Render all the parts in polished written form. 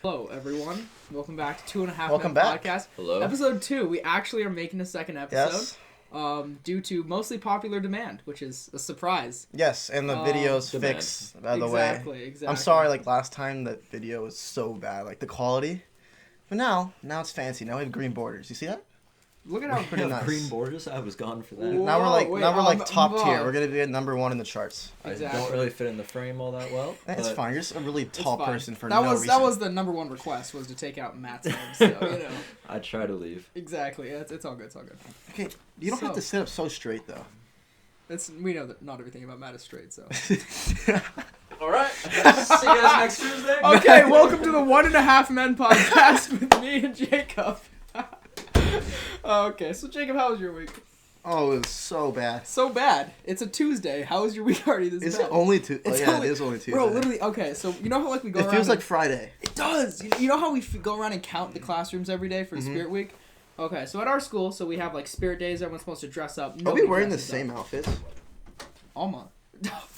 Hello, everyone. Welcome back to 2.5 Welcome Minute back. Podcast. Hello. Episode 2. We actually are making a second episode. Yes. Due to mostly popular demand, which is a surprise. Yes, and the video's demand. fixed, by the way. Exactly. I'm sorry, last time that video was so bad, the quality. But now it's fancy. Now we have green borders. You see that? Look at how pretty nice. Green borders? I was gone for that. Whoa, now we're wait, top tier. Bob. We're gonna be at number 1 in the charts. Exactly. I don't really fit in the frame all that well. It's but fine. You're just a really tall It's fine. person for that no was reason. That was the number 1 request, was to take out Matt's head. So, I try to leave. Exactly. It's all good. It's all good. Okay, you don't have to sit up so straight though. We know that not everything about Matt is straight, so. All right. See you guys next Tuesday. Okay, welcome to the 1.5 Men Podcast with me and Jacob. Okay, so Jacob, how was your week? Oh, it was so bad. So bad. It's a Tuesday. How was your week already this It's bad? only two. Oh, It's yeah, only- it is only Tuesday. Bro, literally, okay, so you know how we go It around... feels like Friday. It does! You know how we go around and count the classrooms every day for Spirit Week? Okay, so at our school, we have, Spirit Days, everyone's supposed to dress up. Are we Nobody wearing the dresses same up. outfits? Almost.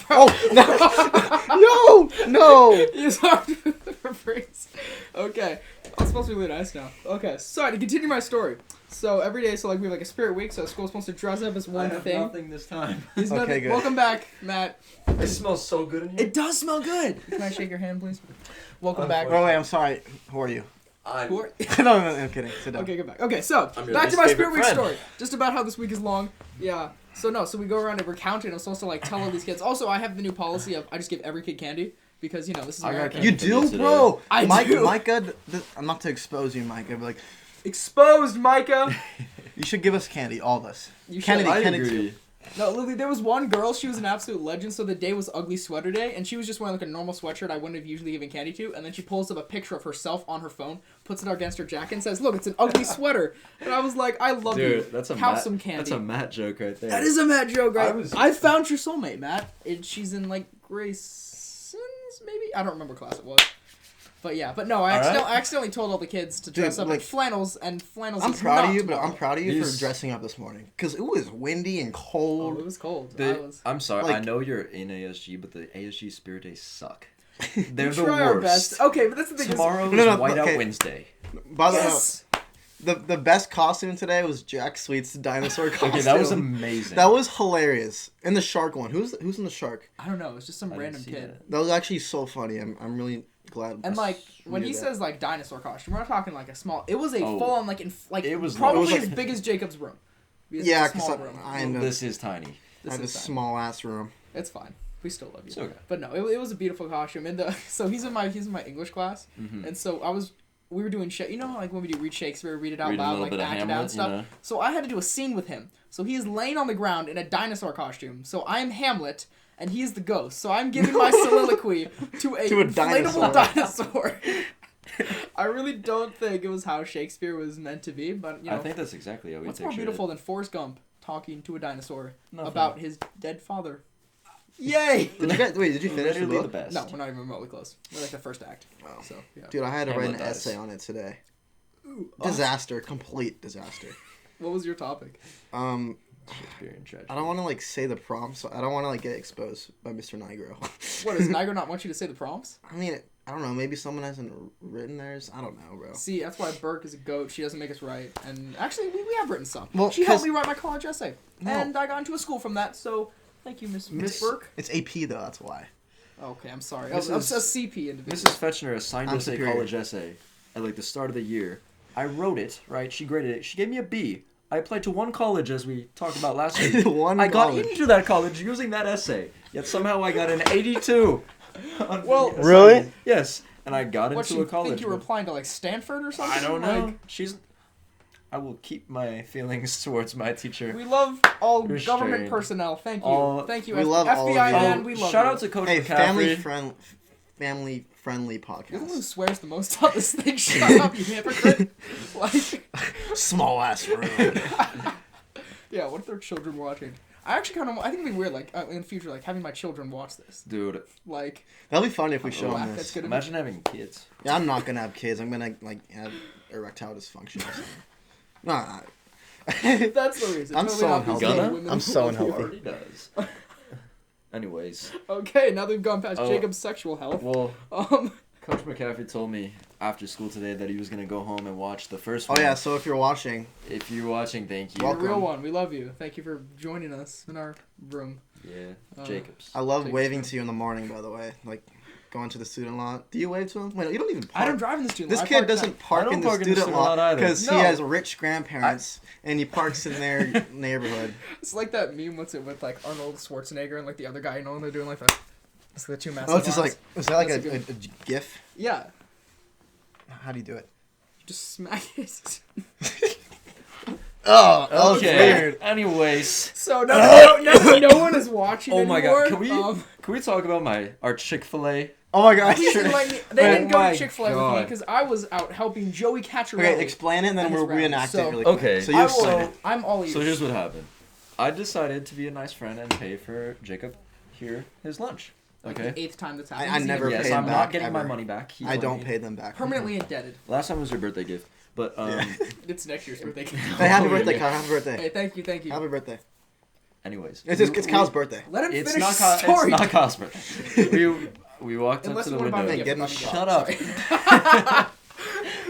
Oh, no! You have to rephrase. Okay, I'm supposed to be really nice now. Okay, sorry, to continue my story. So every day, we have a Spirit Week, so school's supposed to dress up as I one have thing. nothing this time. He's Okay, nothing. good. Welcome back, Matt. It smells so good in here. It does smell good. Can I shake your hand, please? Welcome back. Oh, wait, I'm sorry. Who are you? Who are- no, I'm kidding. Sit down. Okay, get back. Okay, so I'm your back least to my favorite Spirit Week friend. story. Just about how this week is long. Yeah. So we go around and we're counting. I'm supposed to tell all these kids. Also, I have the new policy of I just give every kid candy because this is I got America. candy. You do, Today. bro? I Micah, do. Micah, I'm not to expose you, Micah, but Exposed, Micah. you should give us candy, all of us. You should. Kennedy, I Kennedy agree. too. No, literally, there was one girl. She was an absolute legend. So the day was Ugly Sweater Day, and she was just wearing a normal sweatshirt I wouldn't have usually given candy to. And then she pulls up a picture of herself on her phone, puts it against her jacket, and says, "Look, it's an ugly sweater." And I was like, "I love you. Dude, that's a Have Matt, some candy." That's a Matt joke right there. That is a Matt joke, right? I found your soulmate, Matt. She's in Grayson's, maybe? I don't remember what class it was. But yeah, no, I accidentally told all the kids to dress up in flannels, and flannels I'm is proud of not you, but I'm tomorrow. proud of you These- for dressing up this morning. Because it was windy and Oh, cold. it was cold. I'm sorry. I like- know you're in ASG, but the ASG Spirit Days suck. We They're the try our worst. best. Okay, but that's the thing. Tomorrow is No, Whiteout okay. Wednesday. By the way, Yes! the best costume today was Jack Sweet's dinosaur costume. Okay, that was amazing. That was hilarious. And the shark one. Who's in the shark? I don't know. It's just some I random didn't see kid. that. That was actually so funny. I'm really glad. And when we he did says dinosaur costume, we're not talking a small. It was a Oh. full on It was probably large. as big as Jacob's room. Because Yeah, it's a small because room. I know. This is tiny. I This have a is fine. small ass room. It's fine. We still love you. It's okay. But no, it was a beautiful costume. And so he's in my English class, and so we were doing when we do read Shakespeare, read it out Read a loud, little bit of act it out Hamlet, and stuff. you know? So I had to do a scene with him. So he is laying on the ground in a dinosaur costume. So I am Hamlet, and he is the ghost. So I'm giving my soliloquy to a inflatable dinosaur. I really don't think it was how Shakespeare was meant to be, but I think that's exactly how we what's pictured more beautiful it. than Forrest Gump talking to a dinosaur Nothing. about his dead father? Yay! Did you finish the Literally the book? best. No, we're not even remotely close. We're the first act. Wow. So yeah. Dude, I had to write Hamlet an dies. essay on it today. Ooh, Disaster, complete disaster. what was your topic? Shakespeare and tragedy. I don't want to say the prompt, so I don't want to get exposed by Mr. Nigro. What, does Niagara not want you to say the prompts? I mean, I don't know. Maybe someone hasn't written theirs. I don't know, bro. See, that's why Burke is a goat. She doesn't make us write. And actually, we have written some. Well, She helped 'cause- me write my college essay. No. And I got into a school from that, so thank you, Miss Burke. It's AP though. That's why. Okay, I'm sorry. This I'm a is- CP individual. Mrs. Fetchner assigned I'm us a superior. college essay at the start of the year. I wrote it, right? She graded it. She gave me a B. I applied to one college as we talked about last week. One I got college. into that college using that essay. Yet somehow I got an 82. on Well- the Really? assignment. Yes. And I got What, into you a college. think you were but- applying to, Stanford or something? I don't know. Like, I will keep my feelings towards my teacher. we love all Restrained. government personnel. Thank you. All- Thank you, we love all of FBI you. man. We love Shout you. out to Coach Hey, McCaffrey. family You're the one who podcast. swears the most on this thing. Shut up, you hypocrite. Small ass room. Yeah, what if there are children watching? I actually kind of, I think it'd be weird, in the future, having my children watch this. Dude, That'd be funny if we show laugh them that's this. gonna be- imagine having kids. Yeah, I'm not gonna have kids. I'm gonna have erectile dysfunction. Or something. Nah. That's the reason. I'm Totally so not these unhealthy. little Gonna? women I'm who so love you. unhealthy. Already does. Anyways. Okay, now that we've gone past Oh. Jacob's sexual health. Well, Coach McCaffrey told me after school today that he was gonna go home and watch the first one. Oh yeah, so if you're watching, thank you. You're a real one. We love you. Thank you for joining us in our room. Yeah, Jacobs. I love Jacobs. waving to you in the morning. By the way, like going to the student lot. Do you wave to him? Wait, no, you don't even. Park. I don't drive in the student This lot. kid doesn't park in the student lot either. because No. he has rich grandparents and he parks in their neighborhood. It's like that meme. What's it with like Arnold Schwarzenegger and like the other guy? You know when they're doing like that. It's the two massive. Oh, it's just arms. like is that like That's a GIF? Yeah. How do you do it? You just smack it. Oh, that was Okay. weird. Anyways. So no one is watching Oh my anymore. god. Can we talk about our Chick-Fil-A? Oh my gosh. Please didn't let me, they Oh didn't go my to Chick-fil-A with me God. because I was out helping Joey catch a Okay, explain it and then And his we'll round. reenact So- it really quick. Okay. So you I explain will, it. I'm all ears. So here's what happened. I decided to be a nice friend and pay for Jacob his lunch. Like Okay. the 8th time that's I happened. never Yes, pay I'm him not back, getting my ever. money back. He I told don't me. pay them back. Permanently indebted. Last time was your birthday gift, but Yeah. It's next year's birthday. Hey, happy Oh, birthday, yeah. Kyle. Happy birthday. Hey, thank you. Happy birthday. anyways, It's Kyle's birthday. Let him it's finish not his story. it's not Kyle's birthday. We walked Unless up to you the want to buy window. me a Get gift, him buy me a Shut gift. up. Sorry.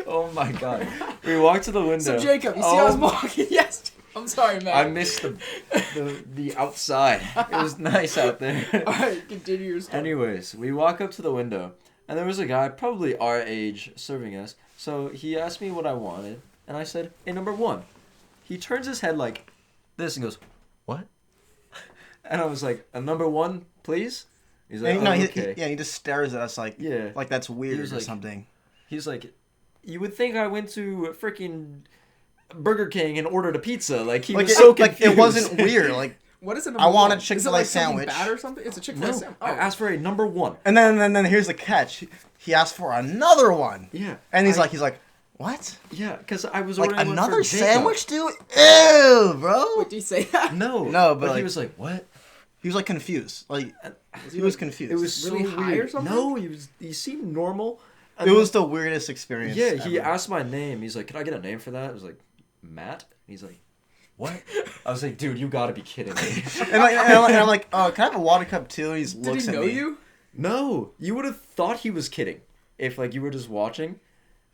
Oh my god. We walked to the window. So Jacob, you see I was walking. Yes. I'm sorry, man. I missed the outside. It was nice out there. All right, continue your story. Anyways, we walk up to the window, and there was a guy, probably our age, serving us. So he asked me what I wanted, and I said, "Hey, number one." He turns his head like this and goes, "What?" And I was like, "A number one, please." He's like, And, no, okay. he just stares at us like that's weird was or like- something. He's like, "You would think I went to freaking Burger King and ordered a pizza." Like he Like was so it confused. wasn't weird. Like What is it? I want a Is it Chick-fil-A like something sandwich. bad or something? It's a Chick-fil-A No, sandwich. I asked for a number one. and then here's the catch. He asked for another one. Yeah, And he's like, what? yeah, because I was Like ordering one another for Jacob. sandwich, dude? Ew, bro. Wait, did you say that? No, No, but he like- was like, "What?" He was like confused. Like Was he was confused. It was Really so high weird. or something? No, he seemed normal. It was the weirdest experience. Yeah, he ever. asked my name. He's like, "Can I get a name for that?" I was like, "Matt." He's like, "What?" I was like, "Dude, you gotta be kidding me." and I'm like, oh, can I have a water cup too? And he Did looks he at know me. you? No, you would have thought he was kidding if like you were just watching.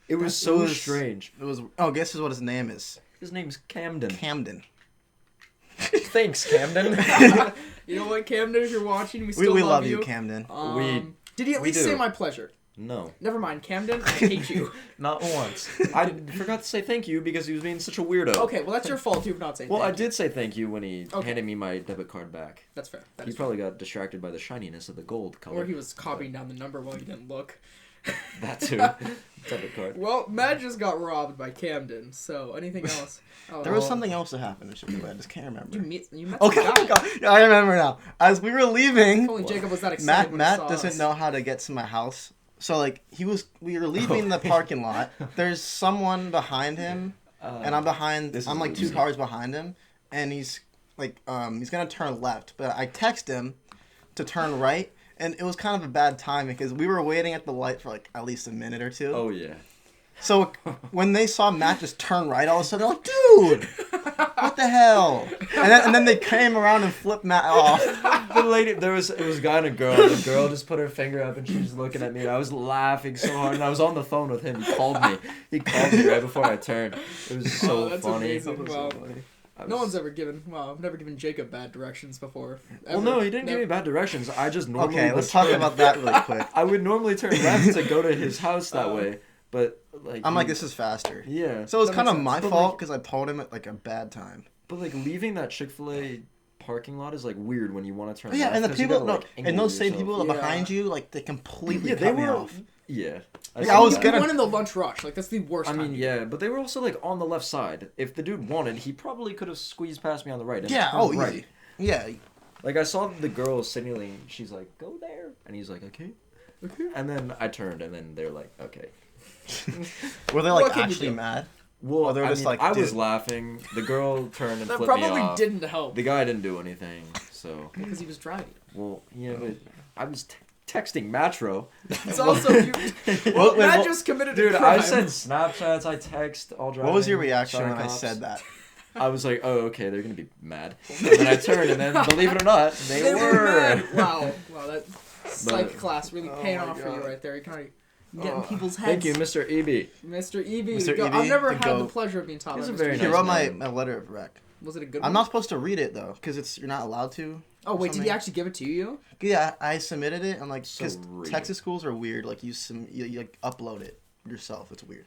It was It so was- strange. It was. Oh, guess what his name is? His name's Camden. Camden. Thanks, Camden. You know what, Camden? If you're watching, we We still love you. you, Camden. Did he at we least do. say my pleasure? No, Never mind, Camden. I hate you. not once. I forgot to say thank you because he was being such a weirdo. Okay, well that's your fault too for not saying. Well, I thank you. did say thank you when he Okay. handed me my debit card back. That's fair. That He is probably got distracted by the shininess of the gold fair. color. Or he was copying down the number while you didn't look. That too. Debit card. Well, Matt just got robbed by Camden. So anything else? Oh, There was something else that happened. I just can't remember. You met Okay, some oh guy. God. Yeah, I remember now. As we were leaving, If only Jacob was that excited Matt when he saw doesn't us. know how to get to my house. So like we were leaving the parking lot. There's someone behind him, and I'm behind. this I'm is like 2 losing. cars behind him, and he's like he's gonna turn left, but I text him to turn right, and it was kind of a bad time because we were waiting at the light for like at least a minute or two. Oh yeah. So when they saw Matt just turn right, all of a sudden they're like, "Dude, what the hell?" And then they came around and flipped Matt off. The lady, it was a guy and a girl. The girl just put her finger up and she was looking at me. And I was laughing so hard, and I was on the phone with him. He called me right before I turned. It was so Oh, that's funny. amazing. It was Wow. so funny. No one's ever given. Well, I've never given Jacob bad directions before. Well, Ever. no, he didn't give Never. me bad directions. I just normally. Okay, would let's talk turn- about that really quick. I would normally turn left to go to his house that way, but like. I'm like, this is faster. Yeah. So it was That kind of makes my sense. But, fault like- because I told him at like a bad time. But like leaving that Chick-fil-A parking lot is like weird when you want to turn. Oh, yeah, left, and the 'cause you people, gotta, no, like, and angle those same yourself. people Yeah. behind you, like they completely Yeah, cut they me were. off. Yeah. Yeah, I was You gonna- went in the lunch rush. Like that's the worst. I mean, time. yeah, but they were also like on the left side. If the dude wanted, he probably could have squeezed past me on the right. And Yeah. turned Oh, right. easy. Yeah. Like I saw the girl signaling. She's like, "Go there," and he's like, "Okay." Okay. And then I turned, and then they're like, "Okay." Were they What like can you actually do? mad? Well, Or they were I just mean, like, I was dude. laughing. The girl turned and That flipped me probably off. didn't help The guy didn't do anything, so because he was driving. well, yeah, but I was texting Matro. It's also you. What- Matt what- just committed Dude, a crime. I sent Snapchats. I text all driving. What was your reaction showing when I cops. said that? I was like, oh, okay, they're gonna be mad. And then I turned, and then believe it or not, they, They were. mad. Wow, that psych But- class really Oh paying my off for you God. right there. You can already Getting people's heads. Thank you, Mr. EB. Mr. EB. Mr. EB, I've never the had goat. the pleasure of being taught He's by a Mr. very EB. He nice wrote man. my letter of rec. Was it a good I'm one? not supposed to read it though, because you're not allowed to. Oh wait, did something. he actually give it to you? Yeah, I submitted it, and like, So because rude. Texas schools are weird. Like you like upload it yourself. It's weird.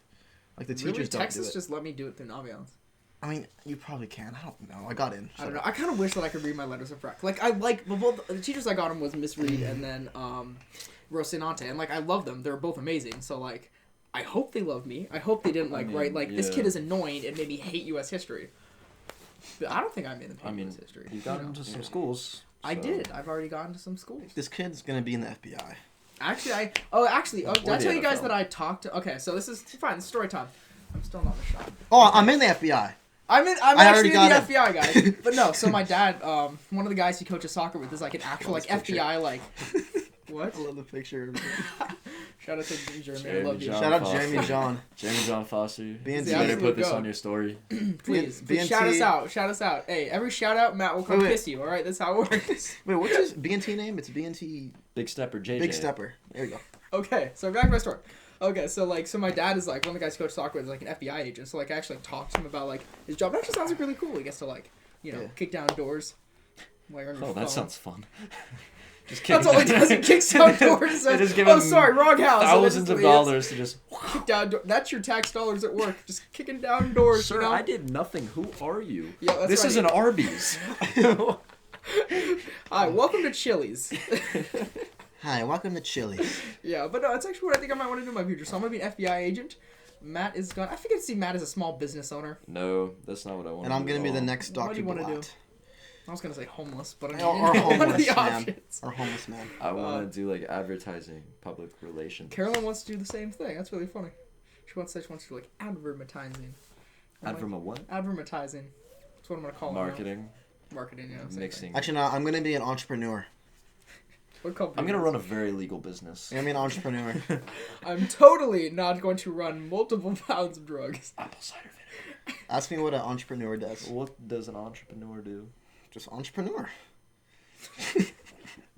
Like the teachers Really? don't Texas do it. just let me do it through Naviance. I mean, you probably can. I don't know. I got in. I don't know. I kind of wish that I could read my letters of rec. Like I like, but both the teachers I got them was Miss Reed and then Rocinante, and like I love them. They're both amazing. So like, I hope they love me. I hope they didn't write like this kid is annoying and made me hate U.S. history. But I don't think I made them hate U.S. history. You got into some schools. I so- did. I've already gotten to some schools. This kid's gonna be in the FBI. Actually, did I the tell you guys NFL. that I talked to? Okay, so this is fine. It's story time. I'm still not in the shop. Oh, I'm in the FBI. I'm I actually already in the got FBI, guys. But no, so my dad, one of the guys he coaches soccer with is like an actual like This picture. FBI like. What? I love the picture. Shout out to Jeremy. I Jeremy love you. John. Shout out Foster. Jamie John. Jamie John Foster. You BNT. better put this Go. on your story. Please, BNT. shout us out. Shout us out. Hey, every shout out, Matt will come Wait. kiss you. All right, that's how it works. Wait, what's his BNT name? It's BNT Big Stepper JJ. Big Stepper. There you go. Okay, so back to my story. Okay, so my dad is like one of the guys who coach soccer with is like an FBI agent. So like I actually talked to him about like his job. It actually sounds like really cool. He gets to like Yeah. kick down doors. Like on your Oh, phone. that sounds fun. Just That's all he does. He kicks down doors. And They says, just give oh, him sorry, wrong house. And thousands then of just dollars to just. kick down that's your tax dollars at work. Just kicking down doors. Sir, you know? I did nothing. Who are you? Yeah, that's this right. is an Arby's. Hi, welcome to Chili's. Hi, welcome to Chili's. Yeah, but no, it's actually what I think I might want to do in my future. So I'm gonna be an FBI agent. Matt is gonna. I think I see Matt as a small business owner. No, that's not what I want. And I'm gonna be the next What do Dr. you wanna do? Blatt. I was gonna say homeless, but I mean, Or one of homeless the man. options. Or homeless man. I want to do like advertising, public relations. Carolyn wants to do the same thing. That's really funny. She wants to do like advertising. Adverm of what? Advertising. That's what I'm gonna call it. Marketing, Now. Marketing, yeah. same mixing. Actually, no, I'm gonna be an entrepreneur. thing. What company I'm gonna is run it? a very legal business. I'm gonna be an entrepreneur. I'm totally not going to run multiple pounds of drugs. Apple cider vinegar. Ask me what an entrepreneur does. What does an entrepreneur do? Just entrepreneur.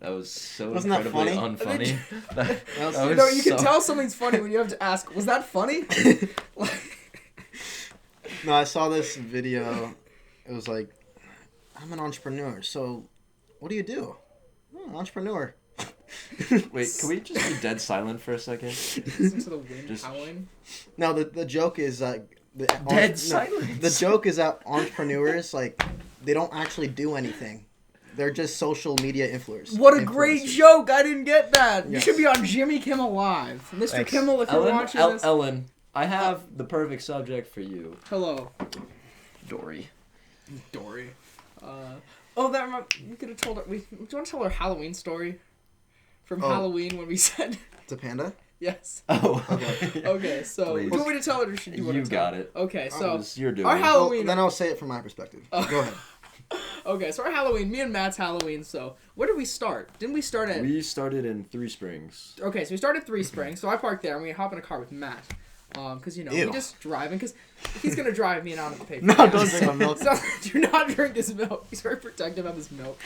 That was so Wasn't that incredibly funny? unfunny. That was- was You know, you can so- tell something's funny when you have to ask, was that funny? No, I saw this video. It was like, I'm an entrepreneur. So, what do you do? Oh, entrepreneur. Wait, can we just be dead silent for a second? Listen to the wind Just- howling. No, the joke is that Dead silence. The joke is that entrepreneurs like they don't actually do anything. They're just social media influencers. What a great joke! I didn't get that. You Yes. should be on Jimmy Kimmel Live. Mr. Thanks. Kimmel, if you're watching this. Ellen, I have the perfect subject for you, Hello. Dory. Dory. We could have told her. Do you want to tell her Halloween story? From Oh. Halloween when we said It's a panda. yes. Oh, Okay, so Please. do you want me to tell it or should you want you to tell got it. Okay, so You're doing our it. Halloween. Then I'll say it from my perspective. Oh. Go ahead. Okay, so our Halloween, me and Matt's Halloween. So where did we start? Didn't we start at? We started in Three Springs. Okay, so we started at Three Springs. So I parked there and we hop in a car with Matt. Because we Ew. just driving. Because he's gonna drive me and I don't have to pay. For No, gas. don't drink my milk. So, do not drink his milk. He's very protective of his milk.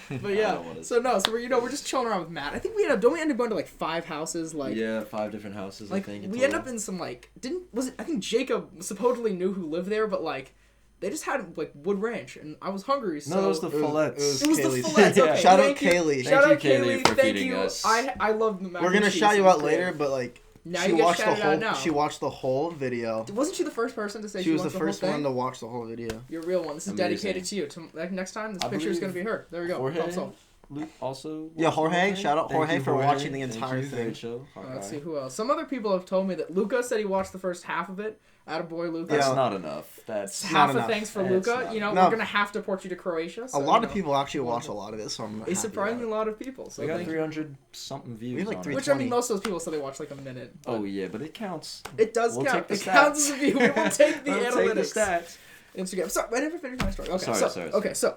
But yeah, don't wanna- so we're just chilling around with Matt. I think we end up going to like 5 houses. Like Yeah, 5 different houses. like I think. in we end total. up in some like I think Jacob supposedly knew who lived there, but like they just had like wood ranch and I was hungry. So No, it was the fillets. It was the Kaylee's. fillets. Okay, Shout out thank you. Kaylee. Shout Thank out you, Kaylee, Kaylee. for Thank feeding you. us. I love the mac We're and gonna cheese. shout It you was out great. later, but like Now she you get watched the shouted out whole. now. She watched the whole video. Wasn't she the first person to say She was watched the whole first thing? one to watch the whole video. You're a real one. This is Amazing. dedicated to you. Like, next time, this I picture is believe gonna be her. There we go. Jorge, Thumbs up. Luke also. Yeah, watched the whole Jorge, thing. shout out Thank Jorge you, for watching the entire Thank you. thing. Great show. Let's see who else. Some other people have told me that Luca said he watched the first half of it. Attaboy, Luca. That's Yeah. not enough. That's half not of enough. thanks for It's Luca. not. You know, No. we're gonna have to port you to Croatia. So, A lot you of know, people actually watch a lot of it, so I'm. A happy surprisingly about lot of people. So we got thank you. 300 something views. We have like on it. 300. Which I mean, most of those people said they watched like a minute. but Oh yeah, but it counts. it does We'll count. take It the counts stats. as a view. We will take the We'll analytics. take the stats. Instagram. Sorry, I never finished my story. Okay, Sorry. Okay, so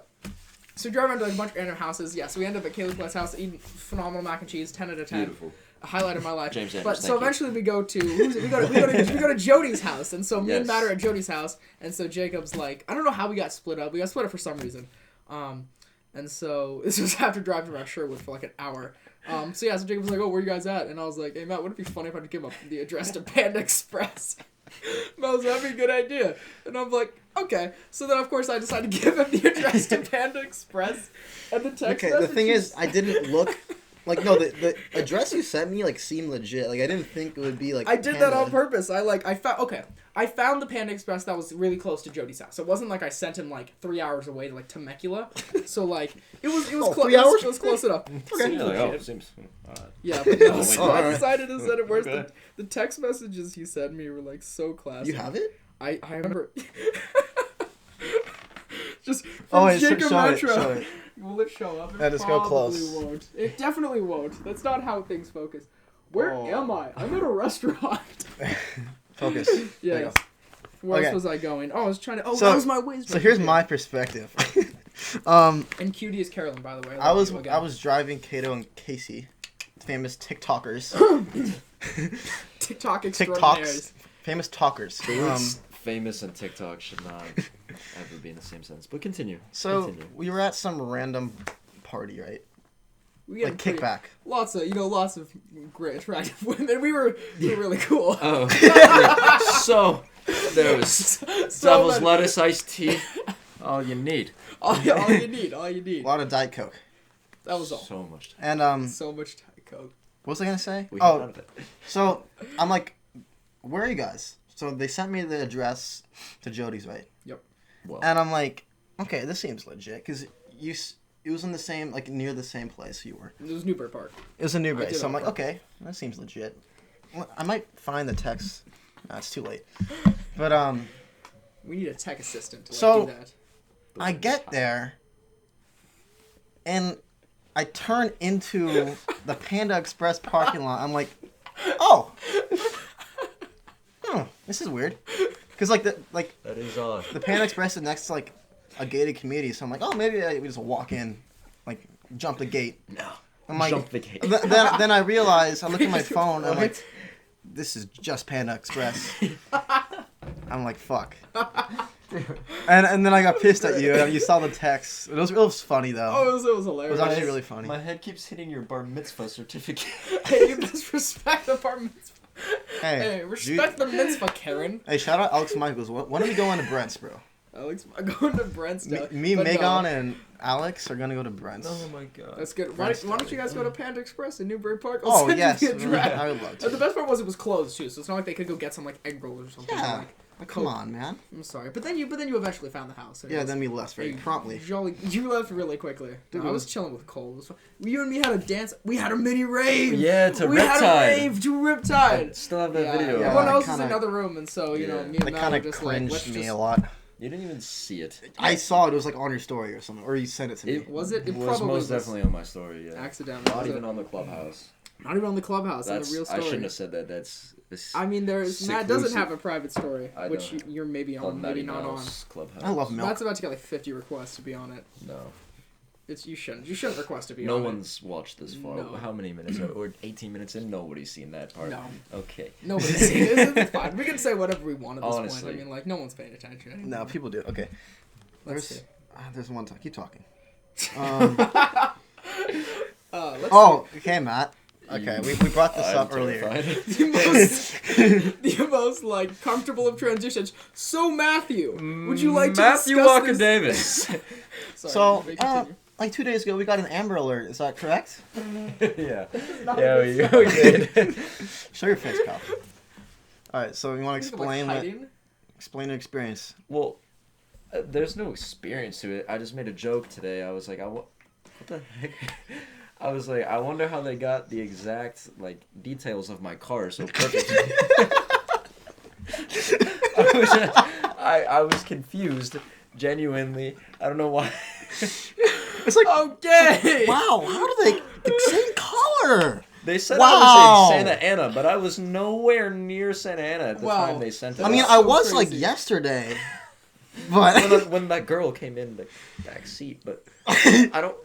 we drive around to like a bunch of random houses. Yeah, so we end up at Caleb Blatt's house eating phenomenal mac and cheese, 10 out of 10. Beautiful. A highlight of my life. James Andrews, But so thank you. eventually we go to we go to Jody's house, and so me and Yes. Matt are at Jody's house, and so Jacob's like, I don't know how we got split up. We got split up for some reason, and so this was after driving around Sherwood for like an hour. So yeah, so Jacob was like, "Oh, where you guys at?" And I was like, "Hey Matt, would it be funny if I could give him the address to Panda Express?" Matt was like, "That'd be a good idea." And I'm like, "Okay." So then of course I decided to give him the address to Panda Express, and the text. Okay, the thing is, I didn't look. Like, no, the address you sent me, like, seemed legit. Like, I didn't think it would be, like, I did Panda. that on purpose. I found the Panda Express that was really close to Jody's house. So it wasn't like I sent him, like, 3 hours away to, like, Temecula. So, like, it was close. 3 hours? It was close enough. Okay. Like, oh, it seems... Yeah, but no, so I Alright. decided to send it worse. Okay. The text messages he sent me were, like, so classic. You have it? I remember... Just from Oh, wait, Jacob show it, Retro. show it. Will it show up? It Yeah, just go probably close. won't. It definitely won't. That's not how things focus. Where Oh. am I? I'm at a restaurant. Focus. There you Yes. go. Where Okay. else was I going? Oh, I was trying to... Oh, So- that was my ways. So here's my perspective. And cutie is Carolyn, by the way. I love you again. was driving Kato and Casey, famous TikTokers. TikTok TikToks. extraordinaires. Famous talkers. The words famous and TikTok should not ever be in the same sentence. But continue. So Continue. we were at some random party, right? We had Like pretty- kickback. Lots of great attractive women. We were really cool. Oh. Yeah. So, there was So devil's many- lettuce, iced tea. All you need. all you need. All you A need. lot of Diet Coke. That was all. So much. And So much Diet Coke. what was I gonna say? We Oh, had it. so I'm like, where are you guys? So they sent me the address to Jody's, right? Well, And I'm like, okay, this seems legit because it was in the same, like, near the same place you were. It was Newbury Park. It was a new I base, did so I'm all like, that. okay, that seems legit. Well, I might find the text. Nah, it's too late. But We need a tech assistant to So- do that. I get there, and I turn into the Panda Express parking lot. I'm like, oh, this is weird, because like that is odd. the Panda Express is next to like a gated community, so I'm like, oh, maybe we just walk in, like jump the gate. No. I'm like, Jump the gate. then I realize, I look at my phone, and I'm like, this is just Panda Express. I'm like, fuck. And then I got pissed at you. You saw the text. It was funny though. Oh, it was It was hilarious. actually really funny. My head keeps hitting your bar mitzvah certificate. Hey, you disrespect the bar mitzvah. Hey, Hey, respect the mitzvah, Karen. Hey, shout out Alex Michaels. When are we going to Brent's, bro? Alex, I'm going to Brent's now. Me, But Megan, no, and Alex are gonna go to Brent's. Oh my god. That's good. Why Brent's don't you guys go to Panda Express in Newbury Park? I'll Oh send you yes, the address. I would love And the to. best part was it was closed too, so it's not like they could go get some like egg rolls or something. Yeah. Like, Come on, man. I'm sorry, but then you eventually found the house. Yeah, then we left very promptly. You left really quickly. Dude, No, I was chilling with Cole. It was fun. You and me had a dance. We had a mini rave. Yeah, to we had a Riptide. rave to I Riptide. still have that Yeah, video. yeah. Everyone else kinda- was in another room, and so you know, Yeah. me and That Matt kind were of just like, cringed let's me just. a lot. You didn't even see it. I saw it. It was like on your story or something, or you sent it to me. It Was it? It was probably most was. definitely on my story. Yeah. Accidentally. Not Was it? even on the clubhouse. Not even on the clubhouse. In That's the real I story. shouldn't have said that. That's I mean, Matt doesn't seclusive. have a private story, I which don't. you're maybe Called on, Matty maybe not on. Mouse Clubhouse. I love milk. Matt's about to get like 50 requests to be on it. No. You shouldn't request to be No on one's watched this far. No. How many minutes? Or 18 minutes in? Nobody's seen that part. No. Okay. it. Nobody's seen it. It's fine. We can say whatever we want at this point. Honestly. I mean, like, no one's paying attention anymore. No, people do. Okay. Let's see. There's one time. Keep talking. Let's Okay, Matt. Okay, we brought this I'm up earlier. terrified. the most like comfortable of transitions. So Matthew, would you like to Matthew discuss Walker this? Davis? Sorry, So, you may continue. like 2 days ago, we got an Amber Alert. Is that correct? Yeah. Not Yeah, a we good did. Show your face, pal. All right, so you want to Think of, like, hiding? explain your experience? Well, there's no experience to it. I just made a joke today. I was like, what the heck? I was like, I wonder how they got the exact like details of my car so perfect. I was confused, genuinely. I don't know why. It's like, Okay. wow, how do they the same color? They said Wow. I was in Santa Ana, but I was nowhere near Santa Ana at the Wow. time they sent it. I mean, That's I so was like crazy. yesterday, but when that girl came in the back seat, but I don't.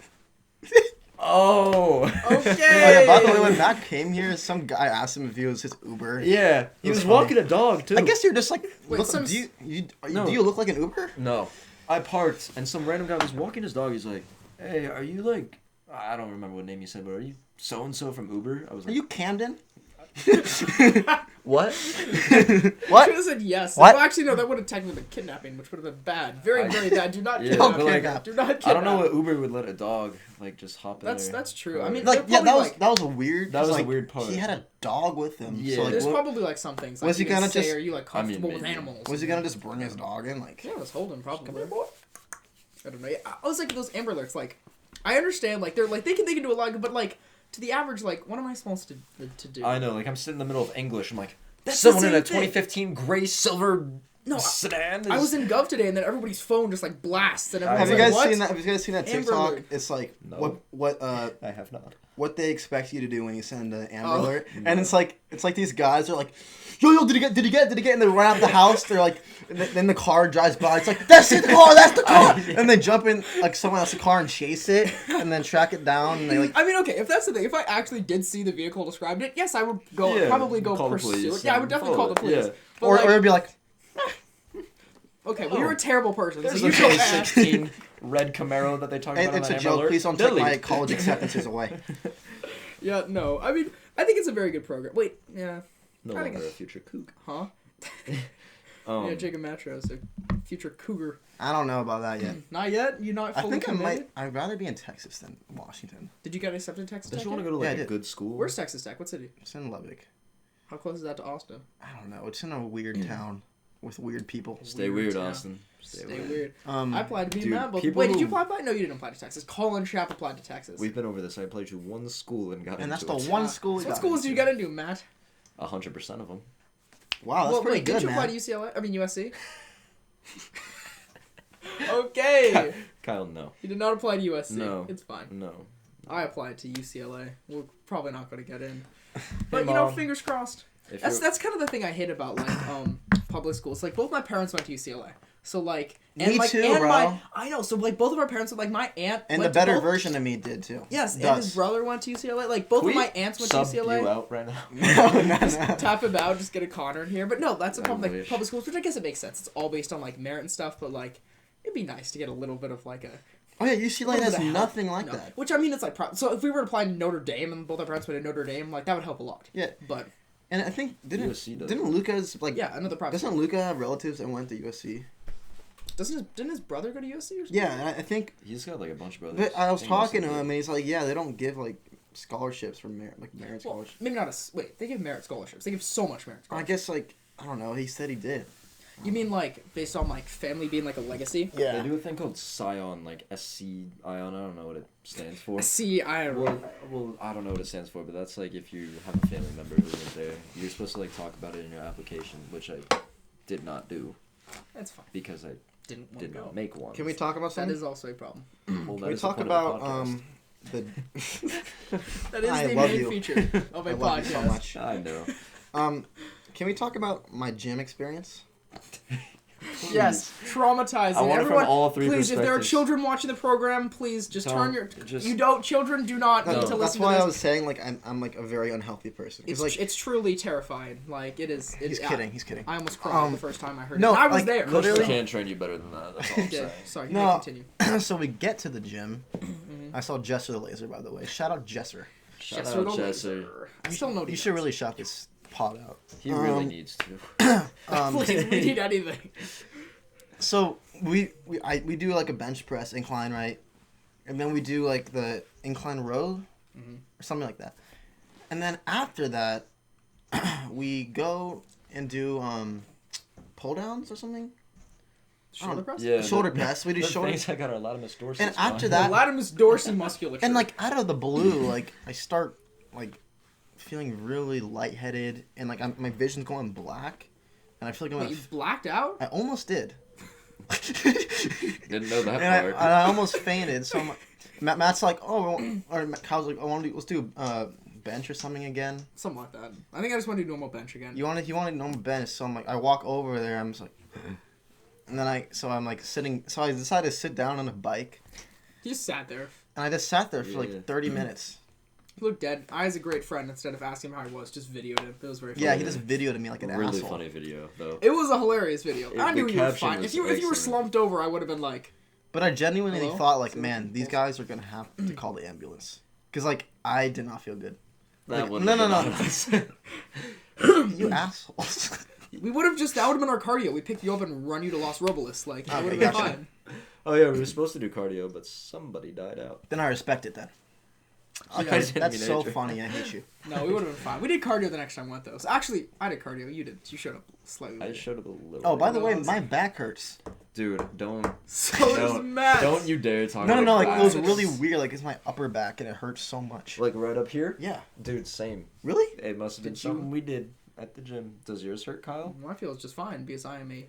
Oh. Okay. By the way, when Matt came here, some guy asked him if he was his Uber. Yeah, he It was was funny. walking a dog too. I guess you're just like, Wait, look, some- do No. you look like an Uber? No, I parked and some random guy was walking his dog. He's like, "Hey, are you like?" I don't remember what name he said, but are you so and so from Uber. I was Are like, you Camden? what? What? Should have said yes. What? Well, actually, no. That would have technically been kidnapping, which would have been bad. Very, very bad. Do not Yeah, kidnap. but, like, kidnap. Do not kidnap. I don't know what Uber would let a dog like just hop in there. That's true. I mean, Like, they're yeah, probably, that was a weird. That was like, a weird part. He had a dog with him. Yeah. So, like, there's what, probably like some things. Like, was he you can gonna say, just- Are you like comfortable with maybe. animals? was he gonna just bring his dog in? Like, Yeah, let's hold him. Probably. Come here, boy. I don't know. Yeah, I was like those Amber Alerts. Like, I understand. Like, they're like they can do a lot, but like to the average, like, what am I supposed to do? I know, like I'm sitting in the middle of English. I'm like, That's the someone in same a thing. 2015 gray silver No, sedan. I was in Gov today, and then everybody's phone just like blasts, and Have have everyone's you like, guys "What?" seen that? Have you guys seen that Amber TikTok? Alert. It's like No. I have not. what they expect you to do when you send an Amber Oh. Alert, and it's like these guys are like, yo, did he get, and they run out the house. They're like, and then the car drives by. It's like, that's it, the car, that's the car, and they jump in like someone else's car and chase it, and then track it down, and they like. I mean, okay, if that's the thing, if I actually did see the vehicle described it, yes, I would go Yeah, probably go call the pursue police it. Yeah, I would and definitely follow call the it, police. yeah. But Or like, it'd be like, okay, well, you're a terrible person. There's so a you go ask. 2016 red Camaro that they talk about. it's on a the joke. Amber Alert. Please don't take my Delete. college acceptances away. Yeah, no. I mean, I think it's a very good program. Wait, yeah, No I think longer a it's- future kook. huh? Yeah, Jacob Matros, a future cougar. I don't know about that yet. Not yet. You not I fully think I committed? might. I'd rather be in Texas than Washington. Did you get accepted to Texas Don't Tech? you want to yet? go to Yeah, I like a did. good school? Where's Texas Tech? What city? It's in Lubbock. How close is that to Austin? I don't know. It's in a weird town with weird people. Stay Weird weird, town. Austin. Stay weird. Um, I applied to be dude, mad. But people wait, did who- you apply? No, you didn't apply to Texas. Colin Schapp applied to Texas. We've been over this. I applied to one school and got and that's into the it. one school. So we what got schools did you into. get into, Matt? 100% of them. Wow, that's well, pretty wait, good, did you man. apply to UCLA? I mean USC. Okay. Kyle, no. You did not apply to USC. No. It's fine. No. I applied to UCLA. We're probably not going to get in. Hey, But, you know, Mom. fingers crossed. If That's you're- that's kind of the thing I hate about, like, public schools. Like, both my parents went to UCLA. So, like... Me like, too, and bro. I know. So, like, both of our parents... Like, my aunt And the went to better both- version of me did too. Yes, and Does. his brother went to UCLA. Like, both Can of we my aunts went sub to you UCLA. out right now? No. Tap him out, just get a Connor in here. But no, that's a I public wish. public schools, which I guess it makes sense. It's all based on like merit and stuff, but like it'd be nice to get a little bit of like a Oh yeah, UCLA little has bit of help. nothing like No. that. Which I mean, it's like so if we were to apply to Notre Dame and both our parents went to Notre Dame, like that would help a lot. Yeah, But and I think USC does. didn't Luca's like yeah, another private. doesn't Luca have relatives that went to USC? Didn't his brother go to USC or something? Yeah, I think. He's got like a bunch of brothers. But I was think talking to most of him, and he's like, "Yeah, they don't give like scholarships for merit, like merit Well, scholarships." maybe not wait. They give merit scholarships. They give so much merit. I Scholarships. guess like I don't know. He said he did. You mean like based on like family being like a legacy? They do a thing called Scion, like SC Ion. I don't know what it stands for. See, I don't know. Well, I don't know what it stands for, but that's like if you have a family member who was there, you're supposed to like talk about it in your application, which I did not do That's fine. because I Didn't want did to go. not make one. Can we talk about That something? is also a problem. Well, Can that we is the talk point about of the podcast. the? That is I the love main you. feature of a I podcast. love you so much. I know. Can we talk about my gym experience? Yes, traumatizing. I want it from Everyone, all three please, if there are perspectives. children watching the program, please just Don't- turn your. just- You don't. Children do not need to That's listen why to I this. was saying like I'm like a very unhealthy person. It's Because like it's truly terrifying. Like it is. he's kidding. He's kidding. I almost cried Um, the first time I heard no, it. And I was like, there. Coach literally- can't train you better than that. That's all I'm Okay, saying. sorry, you No. may continue. So we get to the gym. I saw Jesser the Laser, by the way. Shout out Jesser. Shout Jesser out the Jesser. Laser. I still know. You should really shout this pod out. He really needs to. Please, we need anything. So we do like a bench press incline, right? And then we do like the incline row or something like that. And then after that, we go and do pull downs or something. Shoulder press. Yeah. Shoulder press. We do the shoulder. things I got our latimus dorsi. And after The that, latimus dorsi musculature. and like out of the blue, like I start like feeling really lightheaded and like my vision's going black, and I feel like I'm Wait, you blacked out. I almost did. Didn't know that And part. I almost fainted. So Matt's like, oh, or Kyle's like, let's do bench or something again. Something like that. I think I just want to do normal bench again. You wanted normal bench, so I'm like, I walk over there. I'm just like, and then I'm like sitting. So I decided to sit down on a bike, He just sat there. and I just sat there for Yeah. like 30 minutes. He looked dead. I, as a great friend, instead of asking him how he was, just videoed him. It was very funny. Yeah, he just videoed me like an Really asshole. funny video though. It was a hilarious video. I The knew you were caption fine. was If you were excellent. slumped over, I would have been like, But I genuinely Hello? thought like, So- man, these guys are gonna have to call the ambulance Because, like, I did not feel good. That Like, wouldn't no. have been You assholes. We would have just, that would have been our cardio. We picked you up and run you to Los Robles. Like, that Okay, would have been gotcha. fine. Oh yeah, we were supposed to do cardio, but somebody died out. Then I respect it then. Yeah, Okay, didn't that's mean so nature. funny. I hate you. No, we would have been fine. We did cardio the next time we went, though. So, actually, I did cardio. You did. You showed up slightly I later. showed up a little. Oh, by the No, way, I was- my back hurts. Dude, don't. So does Matt. Don't you dare talk No, about like, that. it was really weird. Like, it's my upper back, and it hurts so much. Like right up here? Yeah. Dude, same. Really? It must have been Did you- something we did at the gym. Does yours hurt, Kyle? Well, I feel it's just fine because I am a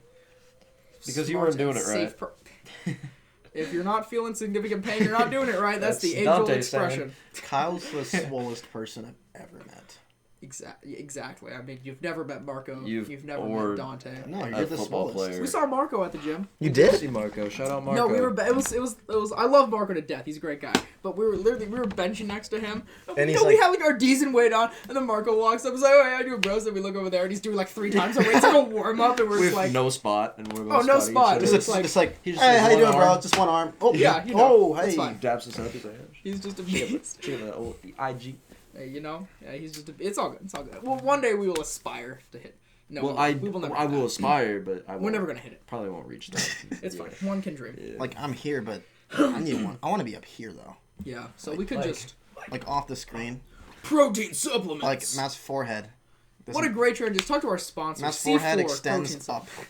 Because you smart weren't doing and it safe right. If you're not feeling significant pain, you're not doing it right. That's the That's age-old Dante expression. Kyle's the swollest person I've ever met. Exactly. I mean, you've never met Marco. You've- never or- met Dante. No, A you're the football swollest. player. We saw Marco at the gym. You See did? Marco. Shout out Marco. No, we were. It was. I love Marco to death. He's a great guy. But we were benching next to him. And you he's know, we like- had like our decent weight on, and then Marco walks up and is like, "Oh, hey, I do bros." And we look over there, and he's doing like 3 times our weight. It's like a warm up, and we're We just have like, no spot, and we're Oh, no spotting spot. each Just other. Just, like- just like, He just hey, has how you one doing, bro? arm. Just one arm. Oh, Yeah, you know, oh, that's hey. fine. Daps us up. He's like, he's just a check out that old IG. Hey, you know, yeah, he's just. It's all good. It's all good. Well, one day we will aspire to hit. No, Well, we will never. I hit will that. aspire, but I We're won't, never gonna hit it. probably won't reach that. It's Yeah. fine. One can dream. Yeah. Like, I'm here, but I need one. I want to be up here, though. Yeah. So we could Like- just Like, off the screen. protein supplements. Like, Matt's forehead. What a great trend. Just talk to our sponsor. Matt's C4 forehead protein extends supplements. up.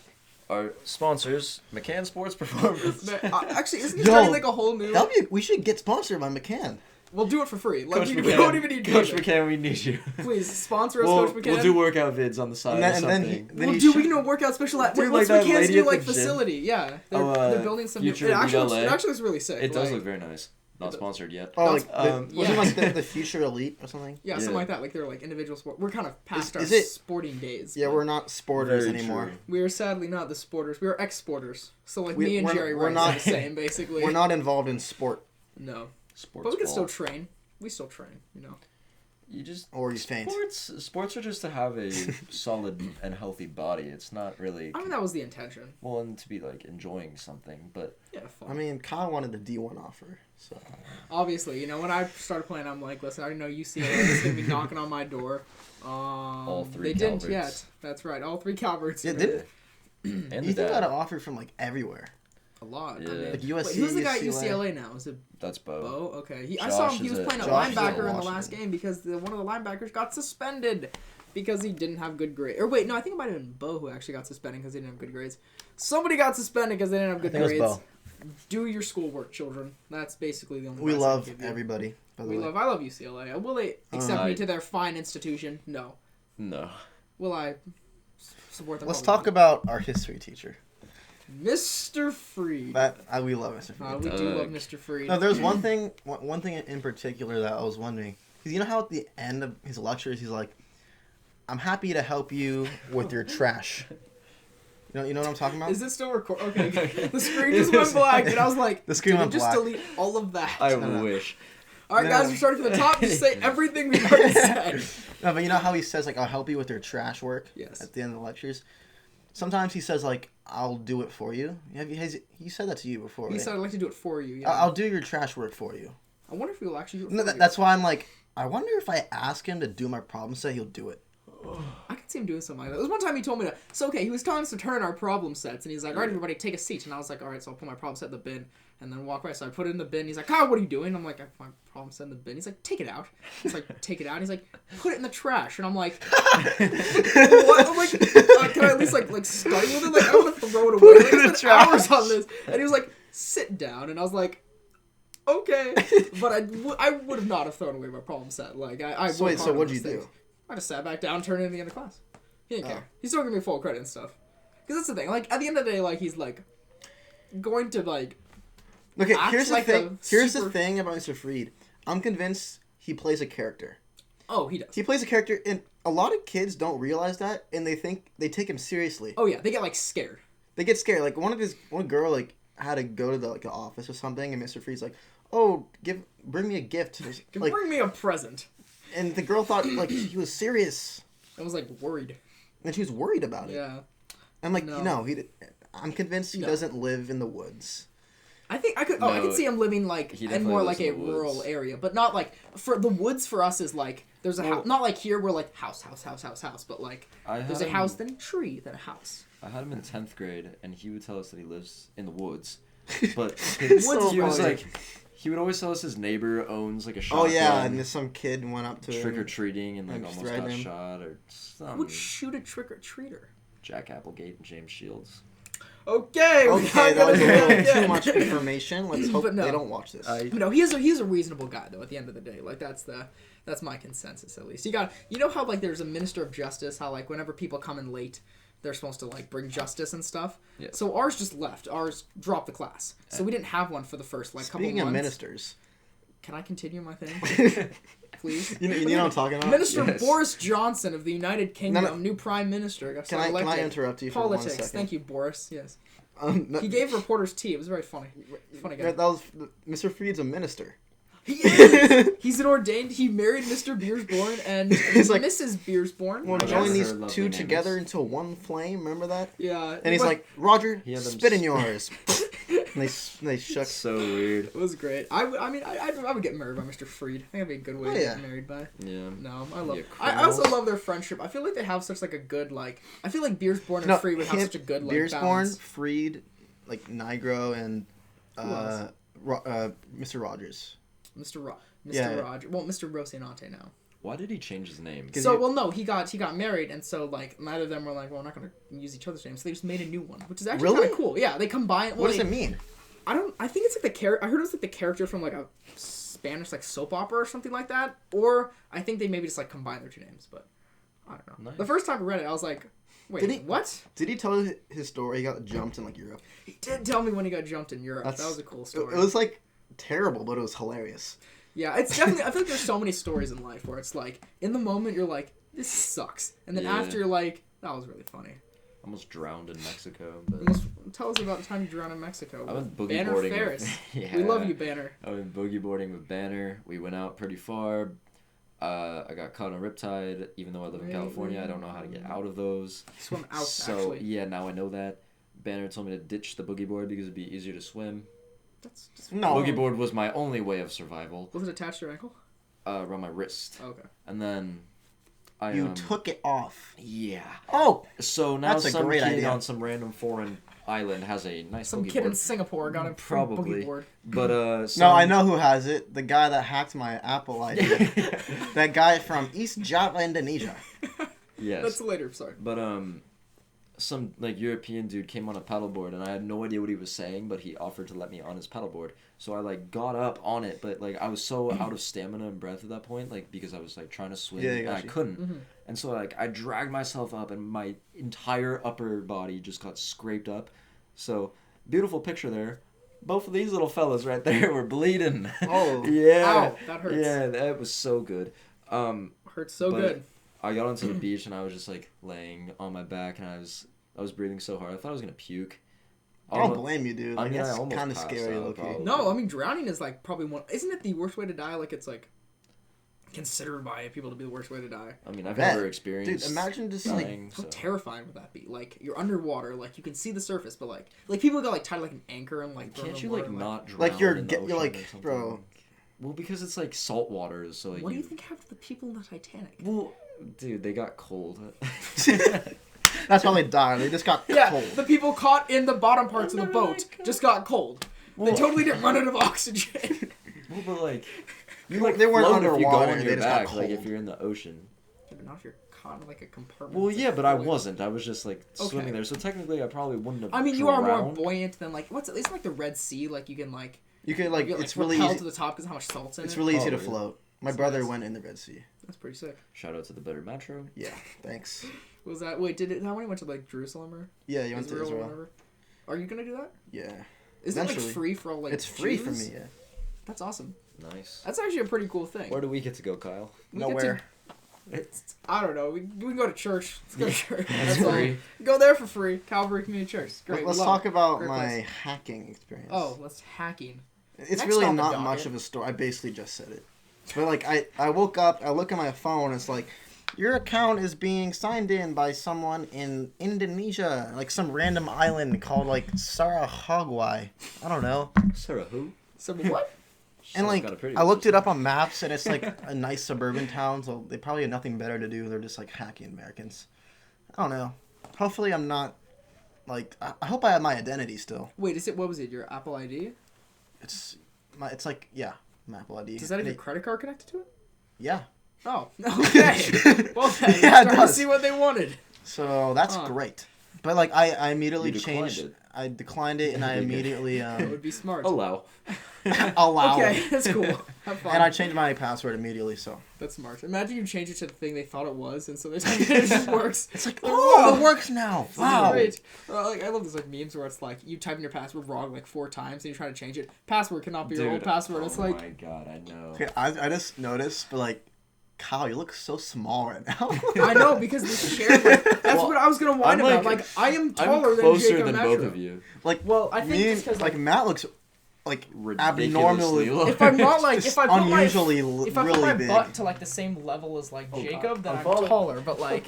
Our sponsors, McCann Sports Performance. Actually, isn't he Yo, starting like a whole new? We should get sponsored by McCann. We'll do it for free. Like Coach we McCann, don't even need Coach payment. McCann, we need you. Please sponsor us, We'll, Coach McCann. we'll do workout vids on the side or And then something. he We'll shot- we can do a workout special at. Dude, Wait, like what's that McCann's lady new at the like gym? facility? Yeah, Oh, they're building some. Future It actually, BLA. it actually looks really sick. It does like, look very nice. Not sponsored yet. Oh, like, Um, wasn't yeah. like the Future Elite or something? Yeah, Yeah. something like that. Like they're like individual sport. We're kind of past Is our it- sporting days. Yeah, but we're not sporters Very anymore. true. we are sadly not the sporters. We are ex-sporters. So like We- me and we're- Jerry we're Rice not- are the same, basically. We're not involved in sport No, Sports but we can ball. still train. We still train. You know. You just or you faint. sports are just to have a solid and healthy body. It's not really I mean that was the intention. well, and to be like enjoying something, but Yeah, fun. I mean, Kyle wanted the D1 offer, so. Obviously, you know, when I started playing, I'm like, listen, I know UCLA is going to be knocking on my door. All 3 They didn't Calverts. yet. That's right. All 3 Calverts. Yeah, did and the Ethan got dad. an offer from like everywhere. A lot. Yeah. I mean, Like wait, USC, who's the guy at UCLA? UCLA now? Is it That's Bo. Bo? Okay. I Josh saw him. He is was at- playing a Josh is at linebacker in the Washington. last game because one of the linebackers got suspended because he didn't have good grades. Or wait, no, I think it might have been Bo who actually got suspended because he didn't have good grades. Somebody got suspended because they didn't have good think it was grades. Bo. Do your schoolwork, children. That's basically the only. We advice I can love give you. everybody. By the way. I love UCLA. Will they accept me Alright. to their fine institution? No. No. Will I support them? Let's Probably talk about our history teacher. not. Mr. Freed. We love Mr. Freed. We do Doug. love Mr. Freed. No, there's one thing in particular that I was wondering. Because you know how at the end of his lectures he's like, "I'm happy to help you with your trash." You know what I'm talking about? Is it still recording? Okay. The screen just went black, and I was like, The screen did went you just black. delete all of that? I No. wish. All right, No. guys, we're starting from the top. Just say everything we've already said. No, but you know how he says like, "I'll help you with your trash work." Yes. At the end of the lectures, sometimes he says like, "I'll do it for you." He said that to you before? He Right? said, I'd like to do it for you. Yeah. I'll do your trash work for you. I wonder if he'll actually do it for No, you. that's why I'm like, I wonder if I ask him to do my problem set, he'll do it. I could see him doing something like that. There was one time he told me to. So, okay, he was telling us to turn our problem sets, and he's like, all right, everybody, take a seat. And I was like, all right, so I'll put my problem set in the bin, and then walk away. So I put it in the bin. He's like, Kyle, what are you doing? I'm like, I put my problem set in the bin. He's like, take it out. He's like, take it out. He's like, put it in the trash. And I'm like, what? I'm like, can I at least like study with it? Like, I want to throw it away. Put it Like, in I the spent hours trash. on this. And he was like, sit down. And I was like, okay. But I would have not have thrown away my problem set. Like, I So wait, work so hard on what'd you those do? things. I just sat back down, turned it in the end of class. He didn't Oh. care. He's still giving me full credit and stuff. Because that's the thing. Like, at the end of the day, like, he's, like, going to, like... Okay, Acts here's the like thing. a Here's the super- thing about Mr. Freed. I'm convinced he plays a character. Oh, he does. He plays a character, and a lot of kids don't realize that, and they take him seriously. Oh, yeah. They get, like, scared. They get scared. Like one girl like had to go to the office or something, and Mr. Freed's like, "Oh, bring me a gift." Like, Bring me a present. and the girl thought like he was serious, I was, like, worried. and she was worried about it. Yeah. I'm like, No. no, I'm convinced he No. doesn't live in the woods. I think I could. I could see him living like in more like a rural area, but not like for the woods. For us is like there's a house, not like here we're like house, but like there's a house, then a tree, then a house. I had him in 10th grade, and he would tell us that he lives in the woods, but he was like. He would always tell us his neighbor owns like a shotgun. Oh yeah, and some kid went up to him. Trick or treating and like almost got shot or something. Who would shoot a trick or treater? Jack Applegate and James Shields. Okay, that was a little too much information. Let's hope they don't watch this. No, he's a reasonable guy though. At the end of the day, like that's my consensus at least. You know how like there's a minister of justice. How like whenever people come in late, they're supposed to like bring justice and stuff. Yeah. So ours just left. Ours dropped the class. So we didn't have one for the first couple months. Speaking of ministers, can I continue my thing? Please. You know what I'm talking about? Minister Boris Johnson of the United Kingdom, new prime minister. Can I interrupt you for 1 second? Thank you, Boris. Yes. He gave reporters tea. It was very funny. Funny guy. That was Mr. Freed's a minister. He is. He's an ordained. He married Mr. Beersborn and he's like, Mrs. Beersborn. We'll join these two together into one flame. Remember that? Yeah. And he's like, Roger, spit in yours. And they shook. So weird. It was great. I would get married by Mr. Freed. I think that'd be a good way to get married by. Yeah. No, I also love their friendship. I feel like they have such like a good like. I feel like Beersborn and Freed would have such a good like balance. Beersborn, Freed, like Nigro and Mr. Rogers. Mr. Roger. Well, Mr. Rocinante now. Why did he change his name? No, he got married, and so like neither of them were like, well, we're not gonna use each other's names, so they just made a new one, which is actually kind of cool. Yeah, they combine. Well, what does it mean? I think it's like I heard it's like the character from like a Spanish like soap opera or something like that, or I think they maybe just like combine their two names, but I don't know. Nice. The first time I read it, I was like, wait, what? Did he tell his story? He got jumped in like Europe. He did tell me when he got jumped in Europe. That was a cool story. It was like terrible, but it was hilarious. Yeah, it's definitely. I feel like there's so many stories in life where it's like in the moment you're like, this sucks, and then after you're like, that was really funny. Almost drowned in Mexico. But... Tell us about the time you drowned in Mexico. I went boogie Banner boarding. Ferris. We love you, Banner. I went boogie boarding with Banner. We went out pretty far. I got caught on a riptide. Even though I live in California, I don't know how to get out of those. Swim out. So yeah, now I know that. Banner told me to ditch the boogie board because it'd be easier to swim. Boogie board was my only way of survival. Was it attached to your ankle? Around my wrist. Okay. And then you took it off. Yeah. Oh. So now some kid on some random foreign island has a nice some boogie kid board. in Singapore got a probably boogie board. But no, I know who has it. The guy that hacked my Apple ID. That guy from East Java, Indonesia. Yes. That's later. Sorry. But some like European dude came on a paddleboard and I had no idea what he was saying, but he offered to let me on his paddleboard. So I like got up on it, but like I was so out of stamina and breath at that point, like because I was like trying to swim and I couldn't. Mm-hmm. And so like I dragged myself up and my entire upper body just got scraped up. So beautiful picture there. Both of these little fellas right there were bleeding. Oh. Yeah. Ow, that hurts. Yeah, that was so good. Hurts so good. I got onto the beach and I was just like laying on my back and I was breathing so hard. I thought I was gonna puke. I don't blame you, dude. Like, I mean, that's kind of scary, low-key. No, I mean drowning is like probably one. Isn't it the worst way to die? Like it's like considered by people to be the worst way to die. I mean, I've never experienced. Dude, imagine just dying, how terrifying would that be? Like you're underwater, like you can see the surface, but like people got like tied like an anchor and like. Can't you like not drown? Like you're like, bro. Well, because it's like salt water, so like. What do you think happened to the people in the Titanic? Well, dude, they got cold. That's how they died. They just got cold. The people caught in the bottom parts of the boat just got cold. Well, they totally didn't run out of oxygen. Well, but like, you like they weren't underwater. If you go on your back, like if you're in the ocean. Yeah, but not if you're caught in like a compartment. Well, yeah, but I wasn't. I was just like swimming there, so technically I probably wouldn't have. I mean, you are more buoyant than like it's like the Red Sea. Like you can like. You can like it's really easy easy to the top because how much salt's in it. It's really easy to float. My brother went in the Red Sea. That's pretty sick. Shout out to the Better Metro. Yeah, thanks. Was that how many went to like Jerusalem or? Yeah, you went to Israel. Or whatever? Are you gonna do that? Yeah. Is it like free for all like? It's free for me. Yeah. That's awesome. Nice. That's actually a pretty cool thing. Where do we get to go, Kyle? Nowhere. I don't know. We can go to church. Let's go to church. That's free. Go there for free. Calvary Community Church. Great. Let's talk about my hacking experience. Oh, hacking. It's really not much of a story. I basically just said it. But like I woke up, I look at my phone, it's like Your account is being signed in by someone in Indonesia, like some random island called like Sarahagwai. I don't know. Sarah who? So what? And like I looked it up on maps, and it's like a nice suburban town, so they probably have nothing better to do. They're just like hacking Americans. I don't know. Hopefully, I'm not. Like I hope I have my identity still. Wait, what was it? Your Apple ID? It's like my Apple ID. Does that have your credit card connected to it? Yeah. Oh, okay. Well, then, Yeah, it to does. see what they wanted. So that's great. But like I immediately changed. It. I declined it, and I immediately That would be smart. Allow. allow. Okay, that's cool. Have fun. And I changed my password immediately. So That's smart. Imagine you change it to the thing they thought it was, and so they tell you it just works. it's like, Whoa! it works now. This Wow. is great. Like I love these like memes where it's like you type in your password wrong like 4 times and you try to change it. Password cannot be your old password. It's like, oh my god, I know. Okay, I just noticed, but like, Kyle, you look so small right now. I know because this chair. That's what I was gonna whine I'm about. like- Like I am I'm taller closer than Jacob than Mashra. both of you. Like, Well, I think me, it's because like Matt looks like Ridiculously abnormally. low. if I'm not like if I put my unusually if I put really my big. butt to like the same level as like Jacob, then I'm I'm falling. taller. But like,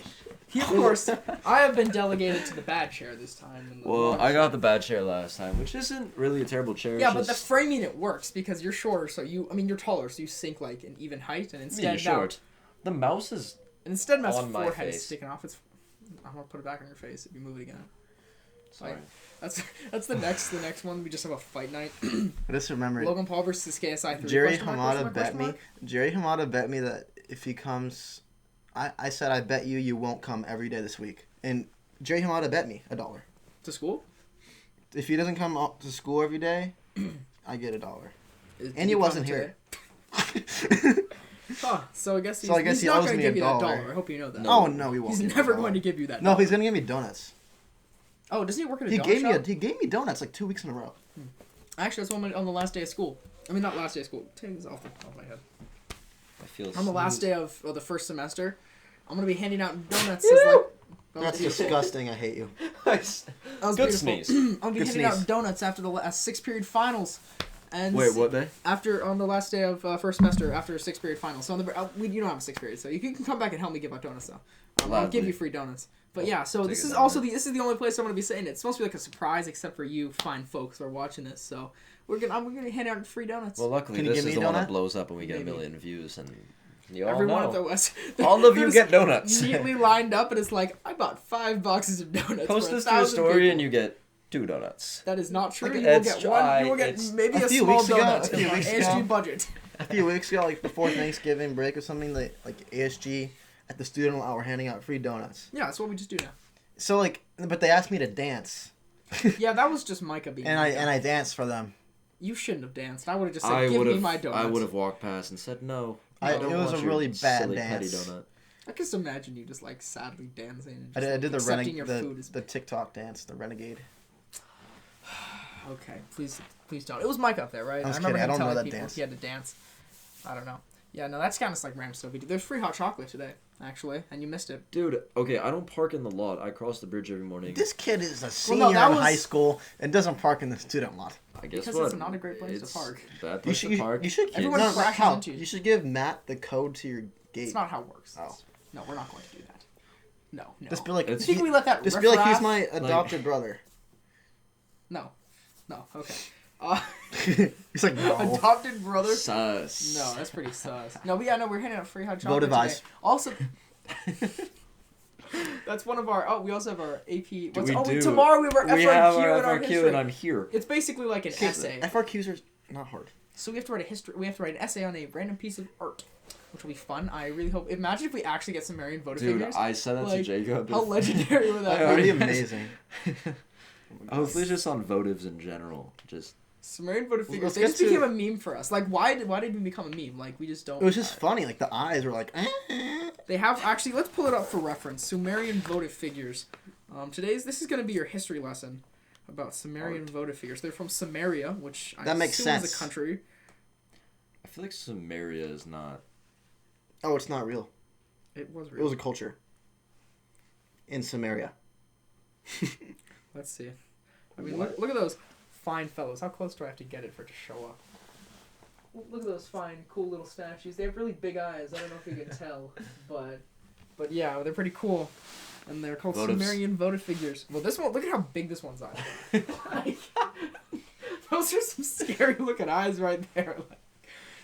he of course, I have been delegated to the bad chair this time. In the Well, long I got chair. the bad chair last time, which isn't really a terrible chair. Yeah, it's but the just, framing it works because you're shorter, so you're taller, so you sink like an even height, and me, instead short. The mouse is Matt's on my forehead is face. sticking off. I'm gonna put it back on your face if you move it again. sorry. That's the next one. We just have a fight night. I just remembered. Logan Paul versus KSI 3. Jerry Question mark, Hamada question mark, bet question me. mark? Jerry Hamada bet me that if he comes, I said I bet you won't come every day this week, and Jerry Hamada bet me $1. To school. If he doesn't come up to school every day, I get $1. Did And he come wasn't today? here. Huh. So I guess he's, So I guess he's he not owes going to me give you that $1. dollar. I hope you know that. No. Oh no, he won't. He's give me never $1. going to give you that. No, dollar. he's gonna give me donuts. Oh, doesn't he work at a He donut gave me shop? he gave me donuts like 2 weeks in a row. Actually, that's on the last day of school. I mean, not last day of school. Take this off my head. I feel On the last smooth. day of the first semester, I'm going to be handing out donuts as like. That's disgusting. I hate you. That was Good beautiful. sneeze. I'll be Good handing sneeze. out donuts after the last 6th period finals. And Wait, what day? on the last day of first semester after a 6th period final. So you don't have a 6th period, so you can come back and help me give out donuts though. I'll Gladly. give you free donuts. But yeah, so Take this it is down also there. this is the only place I'm gonna be saying it. It's supposed to be like a surprise, except for you fine folks who are watching this. So we're gonna hand out free donuts. Well, luckily Can you this give is me the a one that donut? blows up and we get Maybe. a million views, and you all Everyone know. at the West, All of you there's get donuts. neatly lined up, and it's like I bought 5 boxes of donuts. Post for this to your 1,000 story people. and you get 2 donuts. That is not true. Like, You will it's get one. dry, You will get it's- maybe A a few small weeks ago- donut. a few on weeks ASG ago. budget. A few weeks ago, like before Thanksgiving break or something, like ASG at the student lot were handing out free donuts. Yeah, that's what we just do now. So like, but they asked me to dance, Yeah, that was just Micah being. and Micah. I danced for them. You shouldn't have danced. I would have just said, I "Give would me my have. donuts." I would have walked past and said no. It don't was want a your really bad silly petty dance. donut. I just imagine you just like sadly dancing. And I just, did the accepting your renegade, food is the TikTok dance, the renegade. okay. Please don't. It was Mike up there, right? I was remember kidding. I him don't know telling that people dance. he had to dance. I don't know. Yeah, no, that's kind of like random stuff we do. There's free hot chocolate today, actually, and you missed it. Dude, okay, I don't park in the lot. I cross the bridge every morning. This kid is a Well, senior no, that in was- high school and doesn't park in the student lot. I guess Because what? it's not a great place to It's park. Bad You place should, to park. you should. Everyone no, crashes Kyle, into you. You should give Matt the code to your gate. It's not how it works. Oh. No, we're not going to do that. No. Just be like, You think we let that just be like he's riffraff- my adopted brother. No. Okay. He's like, no. Adopted brother? Sus. No, that's pretty sus. No, but yeah, no, we're handing out free hot chocolate Votive today. eyes. Also, that's one of our. Oh, we also have our AP. Tomorrow we have our We FRQ have our and our FRQ history. and I'm here. It's basically like an essay. FRQs are not hard. So we have to write a history. We have to write an essay on a random piece of art, which will be fun. I really hope. Imagine if we actually get some Marion Votive Dude, Figures. I said that to Like, Jacob. How legendary would that That would be? be amazing. Hopefully just on votives in general. Just Sumerian Votive Figures. Let's They get just to- became a meme for us. Like, why did we become a meme? Like, we just don't. It was just funny. Like the eyes were like. They have actually. Let's pull it up for reference. Sumerian Votive Figures. This is going to be your history lesson about Sumerian Votive Figures. They're from Samaria, which I That makes assume is sense. a country. I feel like Samaria is not. Oh, it's not real. It was It real. was a culture. In Samaria. Let's see. I mean, look at those fine fellows. How close do I have to get it for it to show up? Look at those fine, cool little statues. They have really big eyes. I don't know if you can tell, but But yeah, they're pretty cool. And they're called Votives. Sumerian Votive Figures. Well, this one, look at how big this one's eye. Those are some scary looking eyes right there. Like,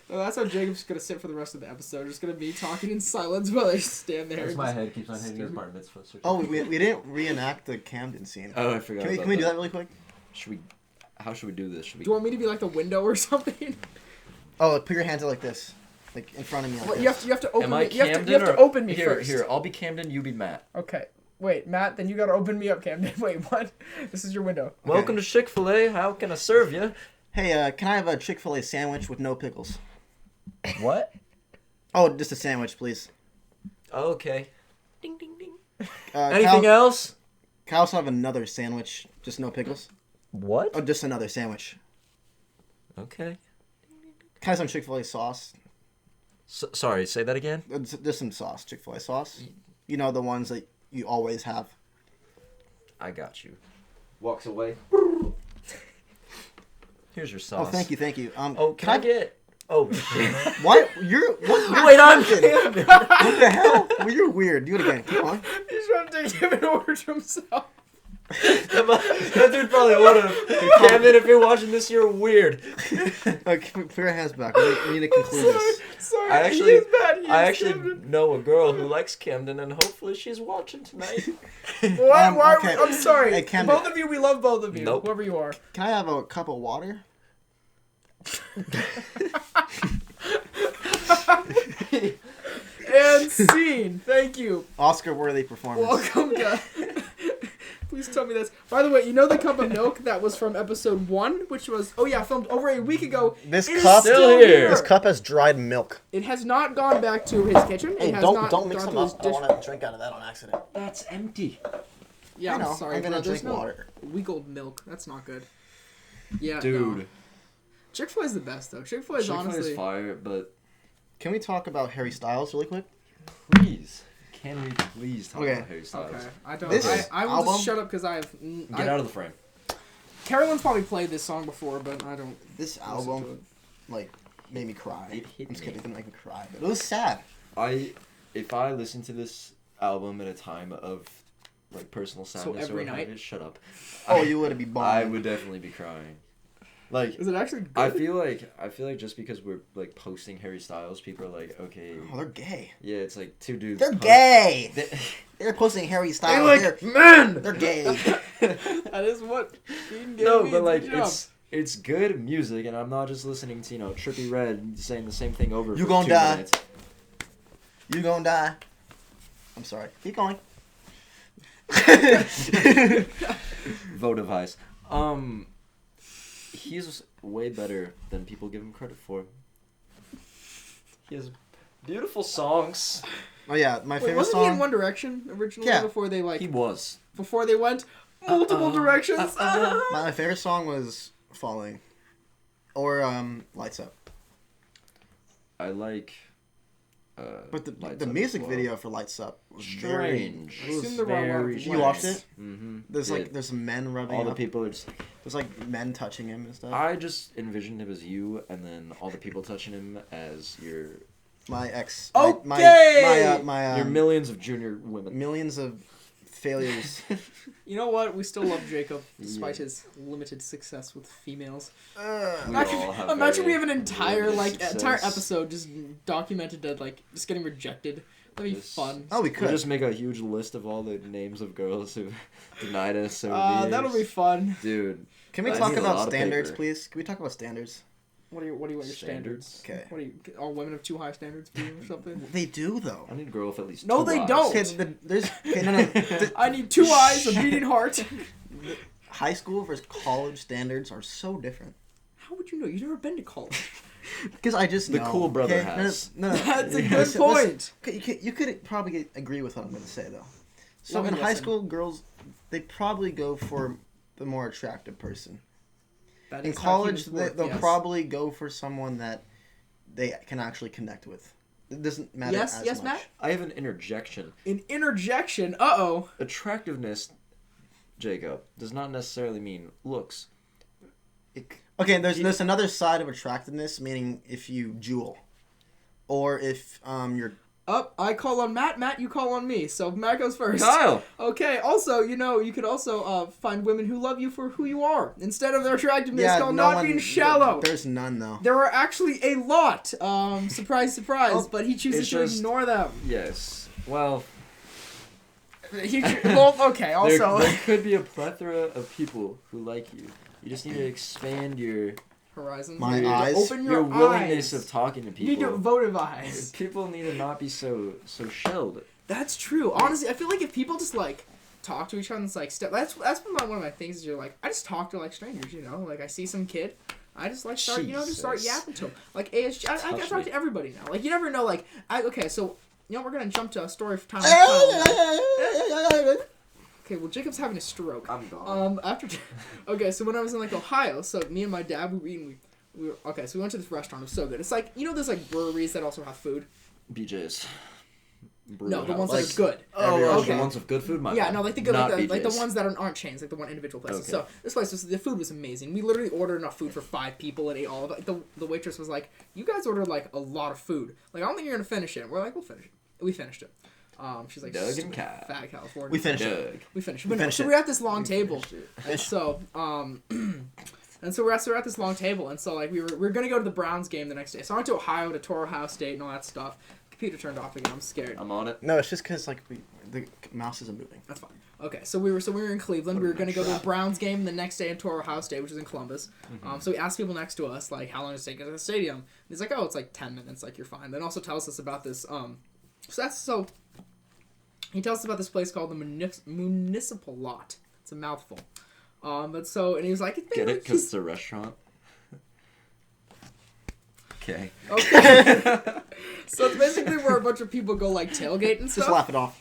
so that's how Jacob's going to sit for the rest of the episode. Just going to be talking in silence while I just stand there. That's my head keeps on hitting his bar mitzvah. Oh, we didn't reenact the Camden scene. Oh, I forgot. Can we do that really quick? How should we do this? Should we? Do you want me to be like the window or something? Oh, put your hands out like this. Like in front of me like Well, this. you have to open Am I me. You have Camden to or- open me here, first. Here, I'll be Camden. You be Matt. Okay. Wait, Matt, then you gotta open me up, Camden. Wait, what? This is your window. Okay. Welcome to Chick-Fil-A. How can I serve you? Hey, can I have a Chick-Fil-A sandwich with no pickles? What? Oh, just a sandwich, please. Okay. Ding ding ding. Anything else? Can I also have another sandwich, just no pickles? What? Oh, just another sandwich. Okay. Can I have some Chick-fil-A sauce? Sorry, say that again. Just some sauce, Chick-fil-A sauce. You know, the ones that you always have. I got you. Walks away. Here's your sauce. Oh, thank you. Oh, can I get? Oh shit. What? You're Wait, I'm Camden. What the hell? Well, you're weird. Do it again. Come on. He's trying to take him in order to himself. That dude probably would have. Camden, if you're watching this, you're weird. Okay, put your hands back. We need to conclude this. Sorry, I he is bad. He I is actually Camden. know a girl who likes Camden, and hopefully she's watching tonight. Why? Why? Okay. I'm sorry. Hey, Camden. Both of you, we love both of you. Nope. Whoever you are. Can I have a cup of water? And scene. Thank you. Oscar-worthy performance. Welcome to. Please tell me this. By the way, you know the cup of milk that was from episode 1, which was filmed over a week ago. This It is cup, still here. This cup has dried milk. It has not gone back to his kitchen. Hey, it has don't not mix gone them to his up. I dish. want to drink out of that on accident. That's empty. Yeah, I know. I'm sorry. I'm gonna bro. There's drink no water. weak old milk. That's not good. Yeah, Dude. No. Chick-fil-A is the best though. Chick-fil-A is Chick-fil-A honestly. is fire, but Can we talk about Harry Styles really quick? please, can we please talk Okay. about Harry Styles? Okay, I don't. This I will album- just shut up because I have. Get out of the frame. Carolyn's probably played this song before, but I don't. This listen to album, it. like, made me cry. It hit I'm just me. kidding. It didn't make me cry. But it was sad. If I listen to this album at a time of like personal sadness every or what have night? you, shut up. Oh, you would be bummed. I would definitely be crying. Like Is it actually good? I feel like just because we're like posting Harry Styles, people are like, okay, Oh, they're gay. yeah, it's like two dudes. They're gay. They- They're posting Harry They're Styles. like men. They're gay. That is what. Being gay No, means. but like Good job. it's good music, and I'm not just listening to Trippie Redd saying the same thing over. You for gonna 2 die. minutes. You gonna die. I'm sorry. Keep going. Votive Figures. He's way better than people give him credit for. He has beautiful songs. Oh yeah, my Wait, favorite wasn't song. he in One Direction originally? Yeah. Before they He was. before they went multiple directions. My favorite song was "Falling," or "Lights Up." I like. But Lights the Up music as well. video for "Lights Up" was Strange. Very, it was Seen the wrong very. one. You watched it? Mm-hmm. There's some men rubbing. all the up. people are just. There's like men touching him and stuff. I just envisioned him as you, and then all the people touching him as your My ex. Okay! My your millions of junior women. millions of failures. You know what? We still love Jacob despite Yeah. his limited success with females. We Imagine, all have imagine very we have an entire limited entire success. episode just documented that just getting rejected. That'd be Just- fun. Oh, we We'll could. just make a huge list of all the names of girls who denied us over the years. That'll be fun. Dude, Can we I talk need a about lot of standards, paper. please? Can we talk about standards? What do you want your standards? Okay. What do you? All women have too high standards for you or something? They do though. I need a girl with at least No, two they eyes. don't. Okay, there's okay, no. I need 2 eyes, a beating heart. High school versus college standards are so different. How would you know? You've never been to college. Because I just The know. cool brother okay? has. No. That's a Yeah. good Listen, point. You could probably agree with what I'm going to say though. So Let me in high listen. school, girls they probably go for the more attractive person. That In is how college, humans work, they'll yes. probably go for someone that they can actually connect with. It doesn't matter Yes, as yes, much. Matt? I have an interjection. An interjection. Uh-oh. Attractiveness, Jacob, does not necessarily mean looks. Okay, there's another side of attractiveness, meaning if you jewel, or if you're I call on Matt. Matt, you call on me. So Matt goes first. Kyle. Okay. Also, you could also find women who love you for who you are instead of their attractiveness. Called not being shallow. There's none though. There are actually a lot. Surprise, surprise. But he chooses to ignore them. Yes. Well. Okay. Also, there could be a plethora of people who like you. You just need to expand your horizons. My eyes. Open your willingness eyes. of talking to people. You need your votive eyes. People need to not be so shelled. That's true. Honestly, I feel like if people just like talk to each other and it's like that's been one of my things. Is you're like I just talk to like strangers. Like I see some kid. I just like start yapping to him. Like ASG, I talk to everybody now. Like you never know. Like so we're gonna jump to a story for time. Okay, well, Jacob's having a stroke. I'm gone. So when I was in, Ohio, so me and my dad, we went to this restaurant. It was so good. It's like, there's, breweries that also have food. BJ's. No, the ones that are good. Oh, okay. The ones with good food? The good, the ones that aren't chains, the one individual places. Okay. So this place, the food was amazing. We literally ordered enough food for 5 people and ate all of it. The waitress was like, you guys ordered, a lot of food. I don't think you're going to finish it. And we're like, we'll finish it. We finished it. She's like, Doug and Cat. Fat California. We finished it. So we're at this long table. And so, we're at this long table. And so, we were going to go to the Browns game the next day. So I went to Ohio to tour Ohio State and all that stuff. Computer turned off again. I'm scared. I'm on it. No, it's just because, the mouse isn't moving. That's fine. Okay, so we were in Cleveland. We were going to go to the Browns game the next day and tour Ohio State, which is in Columbus. Mm-hmm. So we asked people next to us, how long does it take to get to the stadium? And he's like, oh, it's 10 minutes. You're fine. Then also tells us about this, he tells us about this place called the Municipal Lot. It's a mouthful. And he was like... Get it? Because it's a restaurant? Okay. So it's basically where a bunch of people go, tailgate and stuff. Just laugh it off.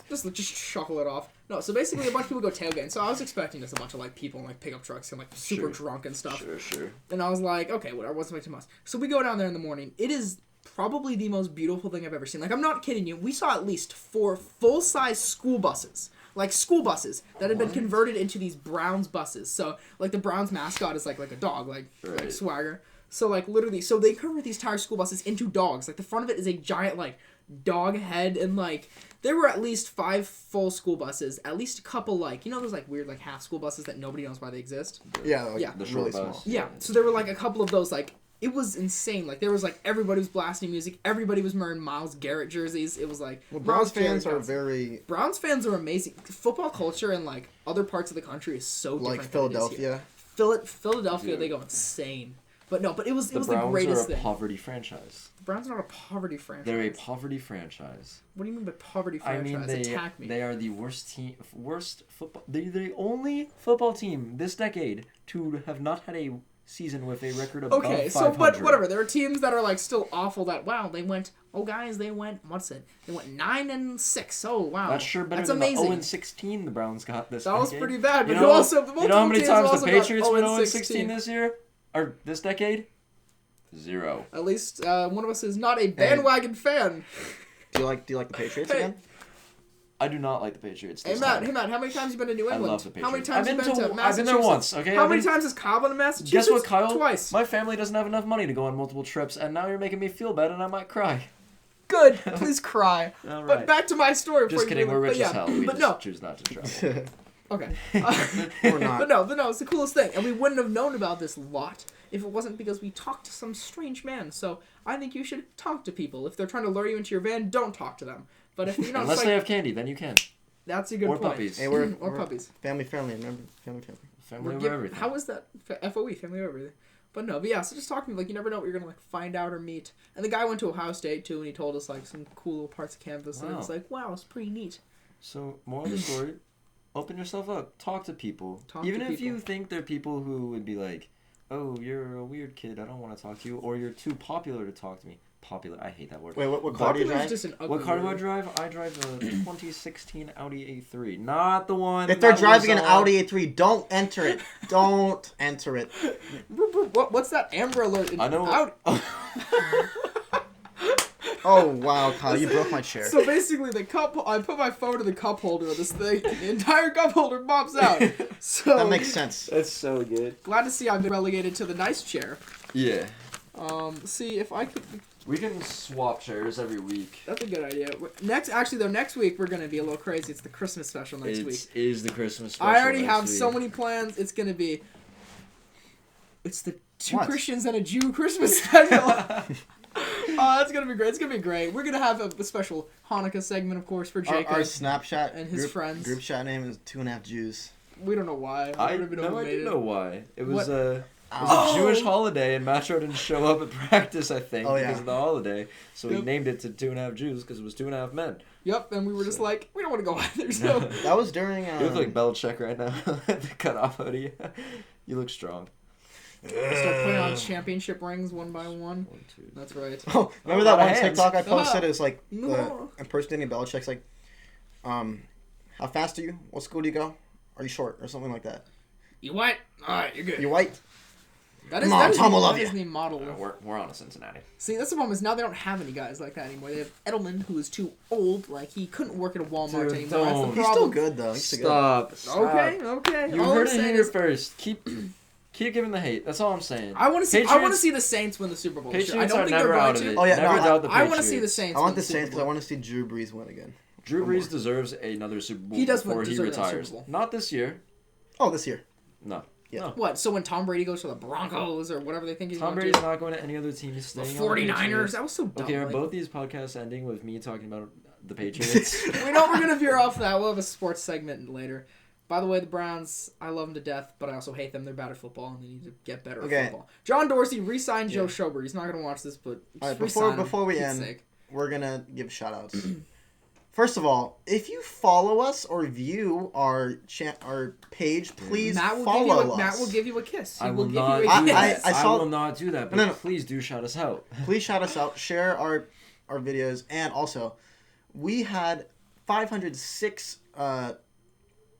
Just shuckle it off. No, so basically a bunch of people go tailgate. So I was expecting just a bunch of, people in, pickup trucks and, super drunk and stuff. Sure. And I was like, okay, whatever, I wasn't too much. So we go down there in the morning. It is... probably the most beautiful thing I've ever seen. I'm not kidding you. We saw at least 4 full-size school buses. School buses that had been converted into these Browns buses. So, the Browns mascot is, like a dog, like Swagger. So, literally, so they convert these entire school buses into dogs. The front of it is a giant, dog head. And, there were at least 5 full school buses. At least a couple, those, weird, half school buses that nobody knows why they exist? Yeah, the really small. Yeah, so there were, a couple of those, it was insane. There was, everybody was blasting music. Everybody was wearing Myles Garrett jerseys. It was, Browns fans are very... Browns fans are amazing. Football culture in, other parts of the country is so different. Philadelphia. Philadelphia, they go insane. But it was the greatest thing. The Browns are a poverty franchise. The Browns are not a poverty franchise. They're a poverty franchise. What do you mean by poverty franchise? Attack me. They are the worst football... They're the only football team this decade to have not had a season with a record of above 500. But whatever. There are teams that are still awful. They went 9-6. Oh wow, that's sure better than amazing. The 0-16 the Browns got this. That was decade. pretty bad. But you know how many times the Patriots went 0-16 this year or this decade? 0. At least one of us is not a bandwagon fan. Do you like the Patriots again? I do not like the Patriots. Hey Matt, how many times have you been to New England? I love the Patriots. How many times have you been to Massachusetts? I've been there once, okay? How many times has Kyle been to Massachusetts? Guess what, Kyle? Twice. My family doesn't have enough money to go on multiple trips, and now you're making me feel bad and I might cry. Good. Please cry. All right. But back to my story. Just kidding, we're rich as hell. We just choose not to travel. Okay. Or not. But no, it's the coolest thing. And we wouldn't have known about this lot if it wasn't because we talked to some strange man. So I think you should talk to people. If they're trying to lure you into your van, don't talk to them. But if you're not... Unless they have candy, then you can. That's a good point. Puppies. Hey, we're puppies. Family friendly, remember? Family over everything. How is that? FOE, family over everything. But no, so just talk to me. You never know what you're going to, find out or meet. And the guy went to Ohio State, too, and he told us, some cool little parts of campus. Wow. And it was wow, it's pretty neat. So, moral of the story, open yourself up. Talk to people. Even if you think they're people who would be like, oh, you're a weird kid, I don't want to talk to you, or you're too popular to talk to me. Popular. I hate that word. Wait, what car do you drive? What car do I drive? I drive a 2016 Audi A3. Not the one. If they're driving an Audi A3, don't enter it. Don't enter it. What's that Amber Alert? I know. Audi. Oh wow, Kyle, you broke my chair. So basically, I put my phone in the cup holder of this thing, and the entire cup holder pops out. So that makes sense. That's so good. Glad to see I've been relegated to the nice chair. Yeah. See if I could We can swap chairs every week. That's a good idea. Next week we're gonna be a little crazy. It's the Christmas special next week. It is the Christmas special. I already have so many plans. It's gonna be. It's the two What? Christians and a Jew Christmas special. Oh, that's gonna be great. It's gonna be great. We're gonna have a special Hanukkah segment, of course, for Jacob. Our Snapchat and his friends. Group chat name is 2.5 Jews. We don't know why. I don't know why. It was What? a Jewish holiday, and Macho didn't show up at practice, I think, because of the holiday. So he named it to 2.5 Jews because it was 2.5 men. Yep, and we were just like, we don't want to go either. So That was during. You look like Belichick right now. The cut off hoodie. You look strong. start putting on championship rings one by one. 1, 2. That's right. Oh, remember that one hands. TikTok I posted? It was like No. impersonating Belichick's like, how fast are you? What school do you go? Are you short or something like that? You white? Alright, you're good. You white? That is, Mom, that is Tom will the love you. Disney model. We're on to Cincinnati. See, that's the problem is now they don't have any guys like that anymore. They have Edelman, who is too old. Like, he couldn't work at a Walmart Dude, anymore. That's the don't. problem. He's still good though. He's still good. Stop. Okay. You All heard I'm it saying here is, first. Keep giving the hate. That's all I'm saying. I want to see. I Patriots- want to see the Saints win the Super Bowl. this year. I Patriots don't are think they're never going out of to. it. Oh, yeah, Never no, doubt the I want to Patriots. see the Saints. I want win the Super Saints because I Bowl. want to see Drew Brees win again. Drew One more. Brees deserves another Super Bowl He does before he deserve another retires. Super Bowl. Not this year. Oh, this year. No. Yeah. No. What? So when Tom Brady goes to the Broncos or whatever they think he's Tom going Brady's to, not going to any other team. He's the staying on the 49ers. Patriots. That was so dumb. Okay, are like- both these podcasts ending with me talking about the Patriots? We know we're gonna veer off that. We'll have a sports segment later. By the way, the Browns, I love them to death, but I also hate them. They're bad at football, and they need to get better at football. John Dorsey re-signed Joe Schobert. He's not gonna watch this, but All right, re-sign him, before we for end, Pete's sake. we're gonna give shout-outs. First of all, if you follow us or view our page, please follow us. Matt will give you a kiss. He I will give not you do a kiss. that. I saw- I will not do that, but No. please do shout us out. Please shout us out. Share our videos, and also, we had 506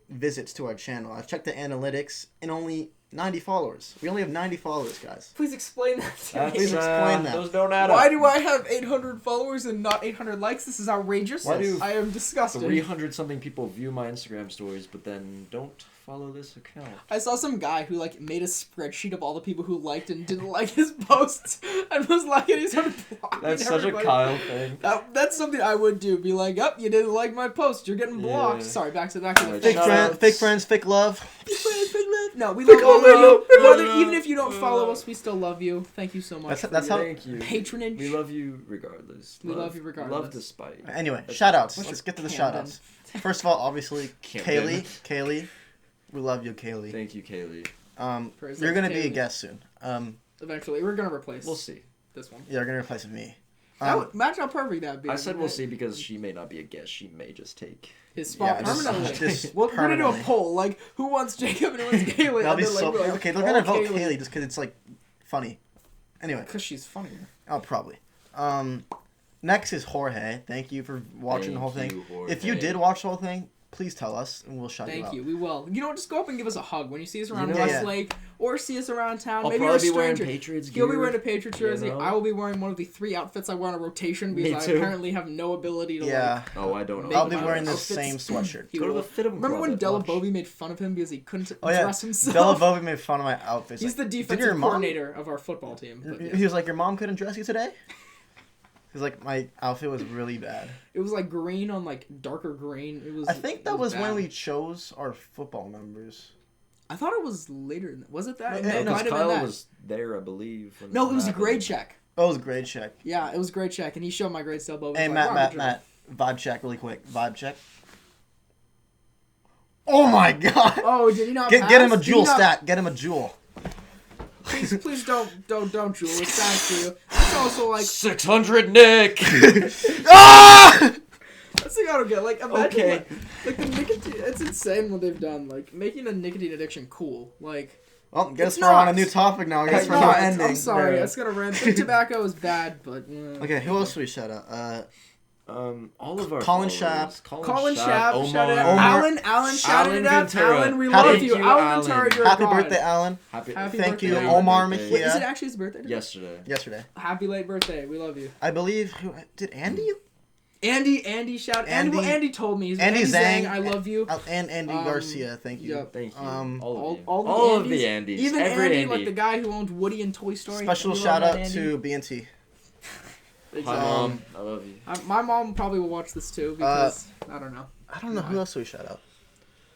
visits to our channel. I've checked the analytics, and only 90 followers. We only have 90 followers, guys. Please explain that to me. Please explain that. Those don't add Why up. do I have 800 followers and not 800 likes? This is outrageous. Why do I am disgusted. 300 something people view my Instagram stories, but then don't follow this account? I saw some guy who made a spreadsheet of all the people who liked and didn't like his posts and was and he started blocking That's such a everybody. Kyle thing. That's something I would do. Be like, "Up, you didn't like my post. You're getting blocked." Yeah. Sorry, back to the Alright, thing. Fake friends, fake love. No, we love all of you. love. Even if you don't follow us, we still love you. Thank you so much. That's for how- your Thank you. patronage. We love you regardless. We love you regardless. Love despite. Anyway, shout-outs. What's Let's your get to the Camden? shout-outs. First of all, obviously, Camden. Kaylee. We love you, Kaylee. Thank you, Kaylee. Praise You're God, gonna be a Kaylee. guest soon. Eventually, we're gonna replace. We'll see. This one. You're gonna replace me. That would match how perfect that'd be. I said we'll see because she may not be a guest. She may just take. His spot Yeah, just- permanently. just We're gonna do a permanently. poll, who wants Jacob and who wants Kaylee. That'll be and then, so. we're like, Okay, they're gonna all vote Kaylee just because it's funny. Anyway, Because she's funnier. oh probably. Next is Jorge. Thank you for watching the whole Thank thing. you, If you Jorge. did watch the whole thing, please tell us and we'll shout you Thank out. you. We will. You know what? Just go up and give us a hug when you see us around know- Westlake or see us around town. I'll Maybe you're a probably be wearing stranger. Patriots He'll be gear, wearing a Patriots jersey. you know? I will be wearing one of the 3 outfits I wear on a rotation because Me I too. apparently have no ability to Yeah, Oh, I don't know. Make I'll be my wearing own this outfits. same sweatshirt. He Go to will. the Fit 'em Remember Club when at Della lunch. Bovey made fun of him because he couldn't Oh yeah, dress himself? Della Bovey made fun of my outfits. He's the "Did your defensive mom-" coordinator of our football team. But yeah. He was like, "Your mom couldn't dress you today." He's my outfit was really bad. It was green on darker green. It was. I think it that was when bad. we chose our football members. I thought it was later. Was it that? No, It no, might have been Kyle that. was there, I believe. when No, it was a happened. grade check. Oh, it was a grade check. Yeah, it was a grade check, and he showed my grade still. But Hey, Matt, vibe check really quick. Vibe check. Oh my god! Oh, did he not? Get him a pass? Did jewel he not- stat. Get him a jewel. Please don't jewel. It's bad for you. That's also 600 Nick! Ah! that's the thing I don't get. Imagine Okay. the nicotine. It's insane what they've done. Making a nicotine addiction cool. Well, guess It's we're on a not. new topic now. I guess It's we're not. not ending. I'm sorry. Bruh. That's gonna rant. Big tobacco is bad, but. Okay, who else do we shout out? All of our Colin followers. Colin Schaap, Omar. shout it out. Omar. Alan, shout Alan it out. Ventura. Alan, we Happy- love you. Thank you, Alan Alan. Ventura, you're a Happy god. birthday, Alan. Happy Thank you, birthday. Omar Birthday. Wait, is Mejia. it actually his birthday today? Yesterday. Yesterday. Happy late birthday. We love you. I believe. Did Andy? Andy, shout Andy- Andy told me. Andy Zhang. I love you. And Andy Garcia. Thank you. Yep. Thank you. All of you. all the All of Andys. the Andys. Even Every Andy, Andy. the guy who owned Woody and Toy Story. Special We love shout that out Andy. to BNT. Exactly. Hi, Mom. I love you. My mom probably will watch this too because I don't know. I don't know who else do we shout out.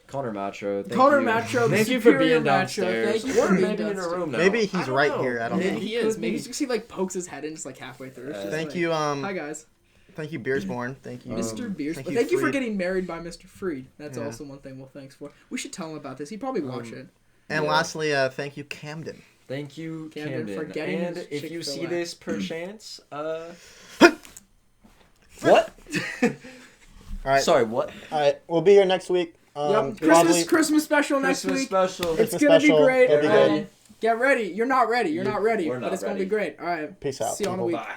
Connor Macho. Connor Macho, the Thank you for superior being Macho. downstairs. Thank you for Or being maybe in a downstairs. room now. Maybe he's I don't right know. here. I don't Maybe know. he is. Maybe you can see like pokes his head in just like halfway through. It's just Thank like, you. Hi guys. Thank you, Beersborn. Thank you, Mr. Beers. Thank Thank you for Freed. getting married by Mr. Freed. That's Yeah. also one thing. Well, thanks for. We should tell him about this. He'd probably watch it. And Yeah. lastly, thank you, Camden. Thank you, Camden, Camden. for getting And his if you see Chick-Fil-A. this perchance, what? All right. Sorry, what? All right. We'll be here next week. Yep. Probably Christmas special next Christmas week. special. It's Christmas gonna be special. great. It'll be good. Get ready. You're not ready. You're not ready. We're But not it's gonna be ready. great. All right. Peace out, See you on a people. week. Bye.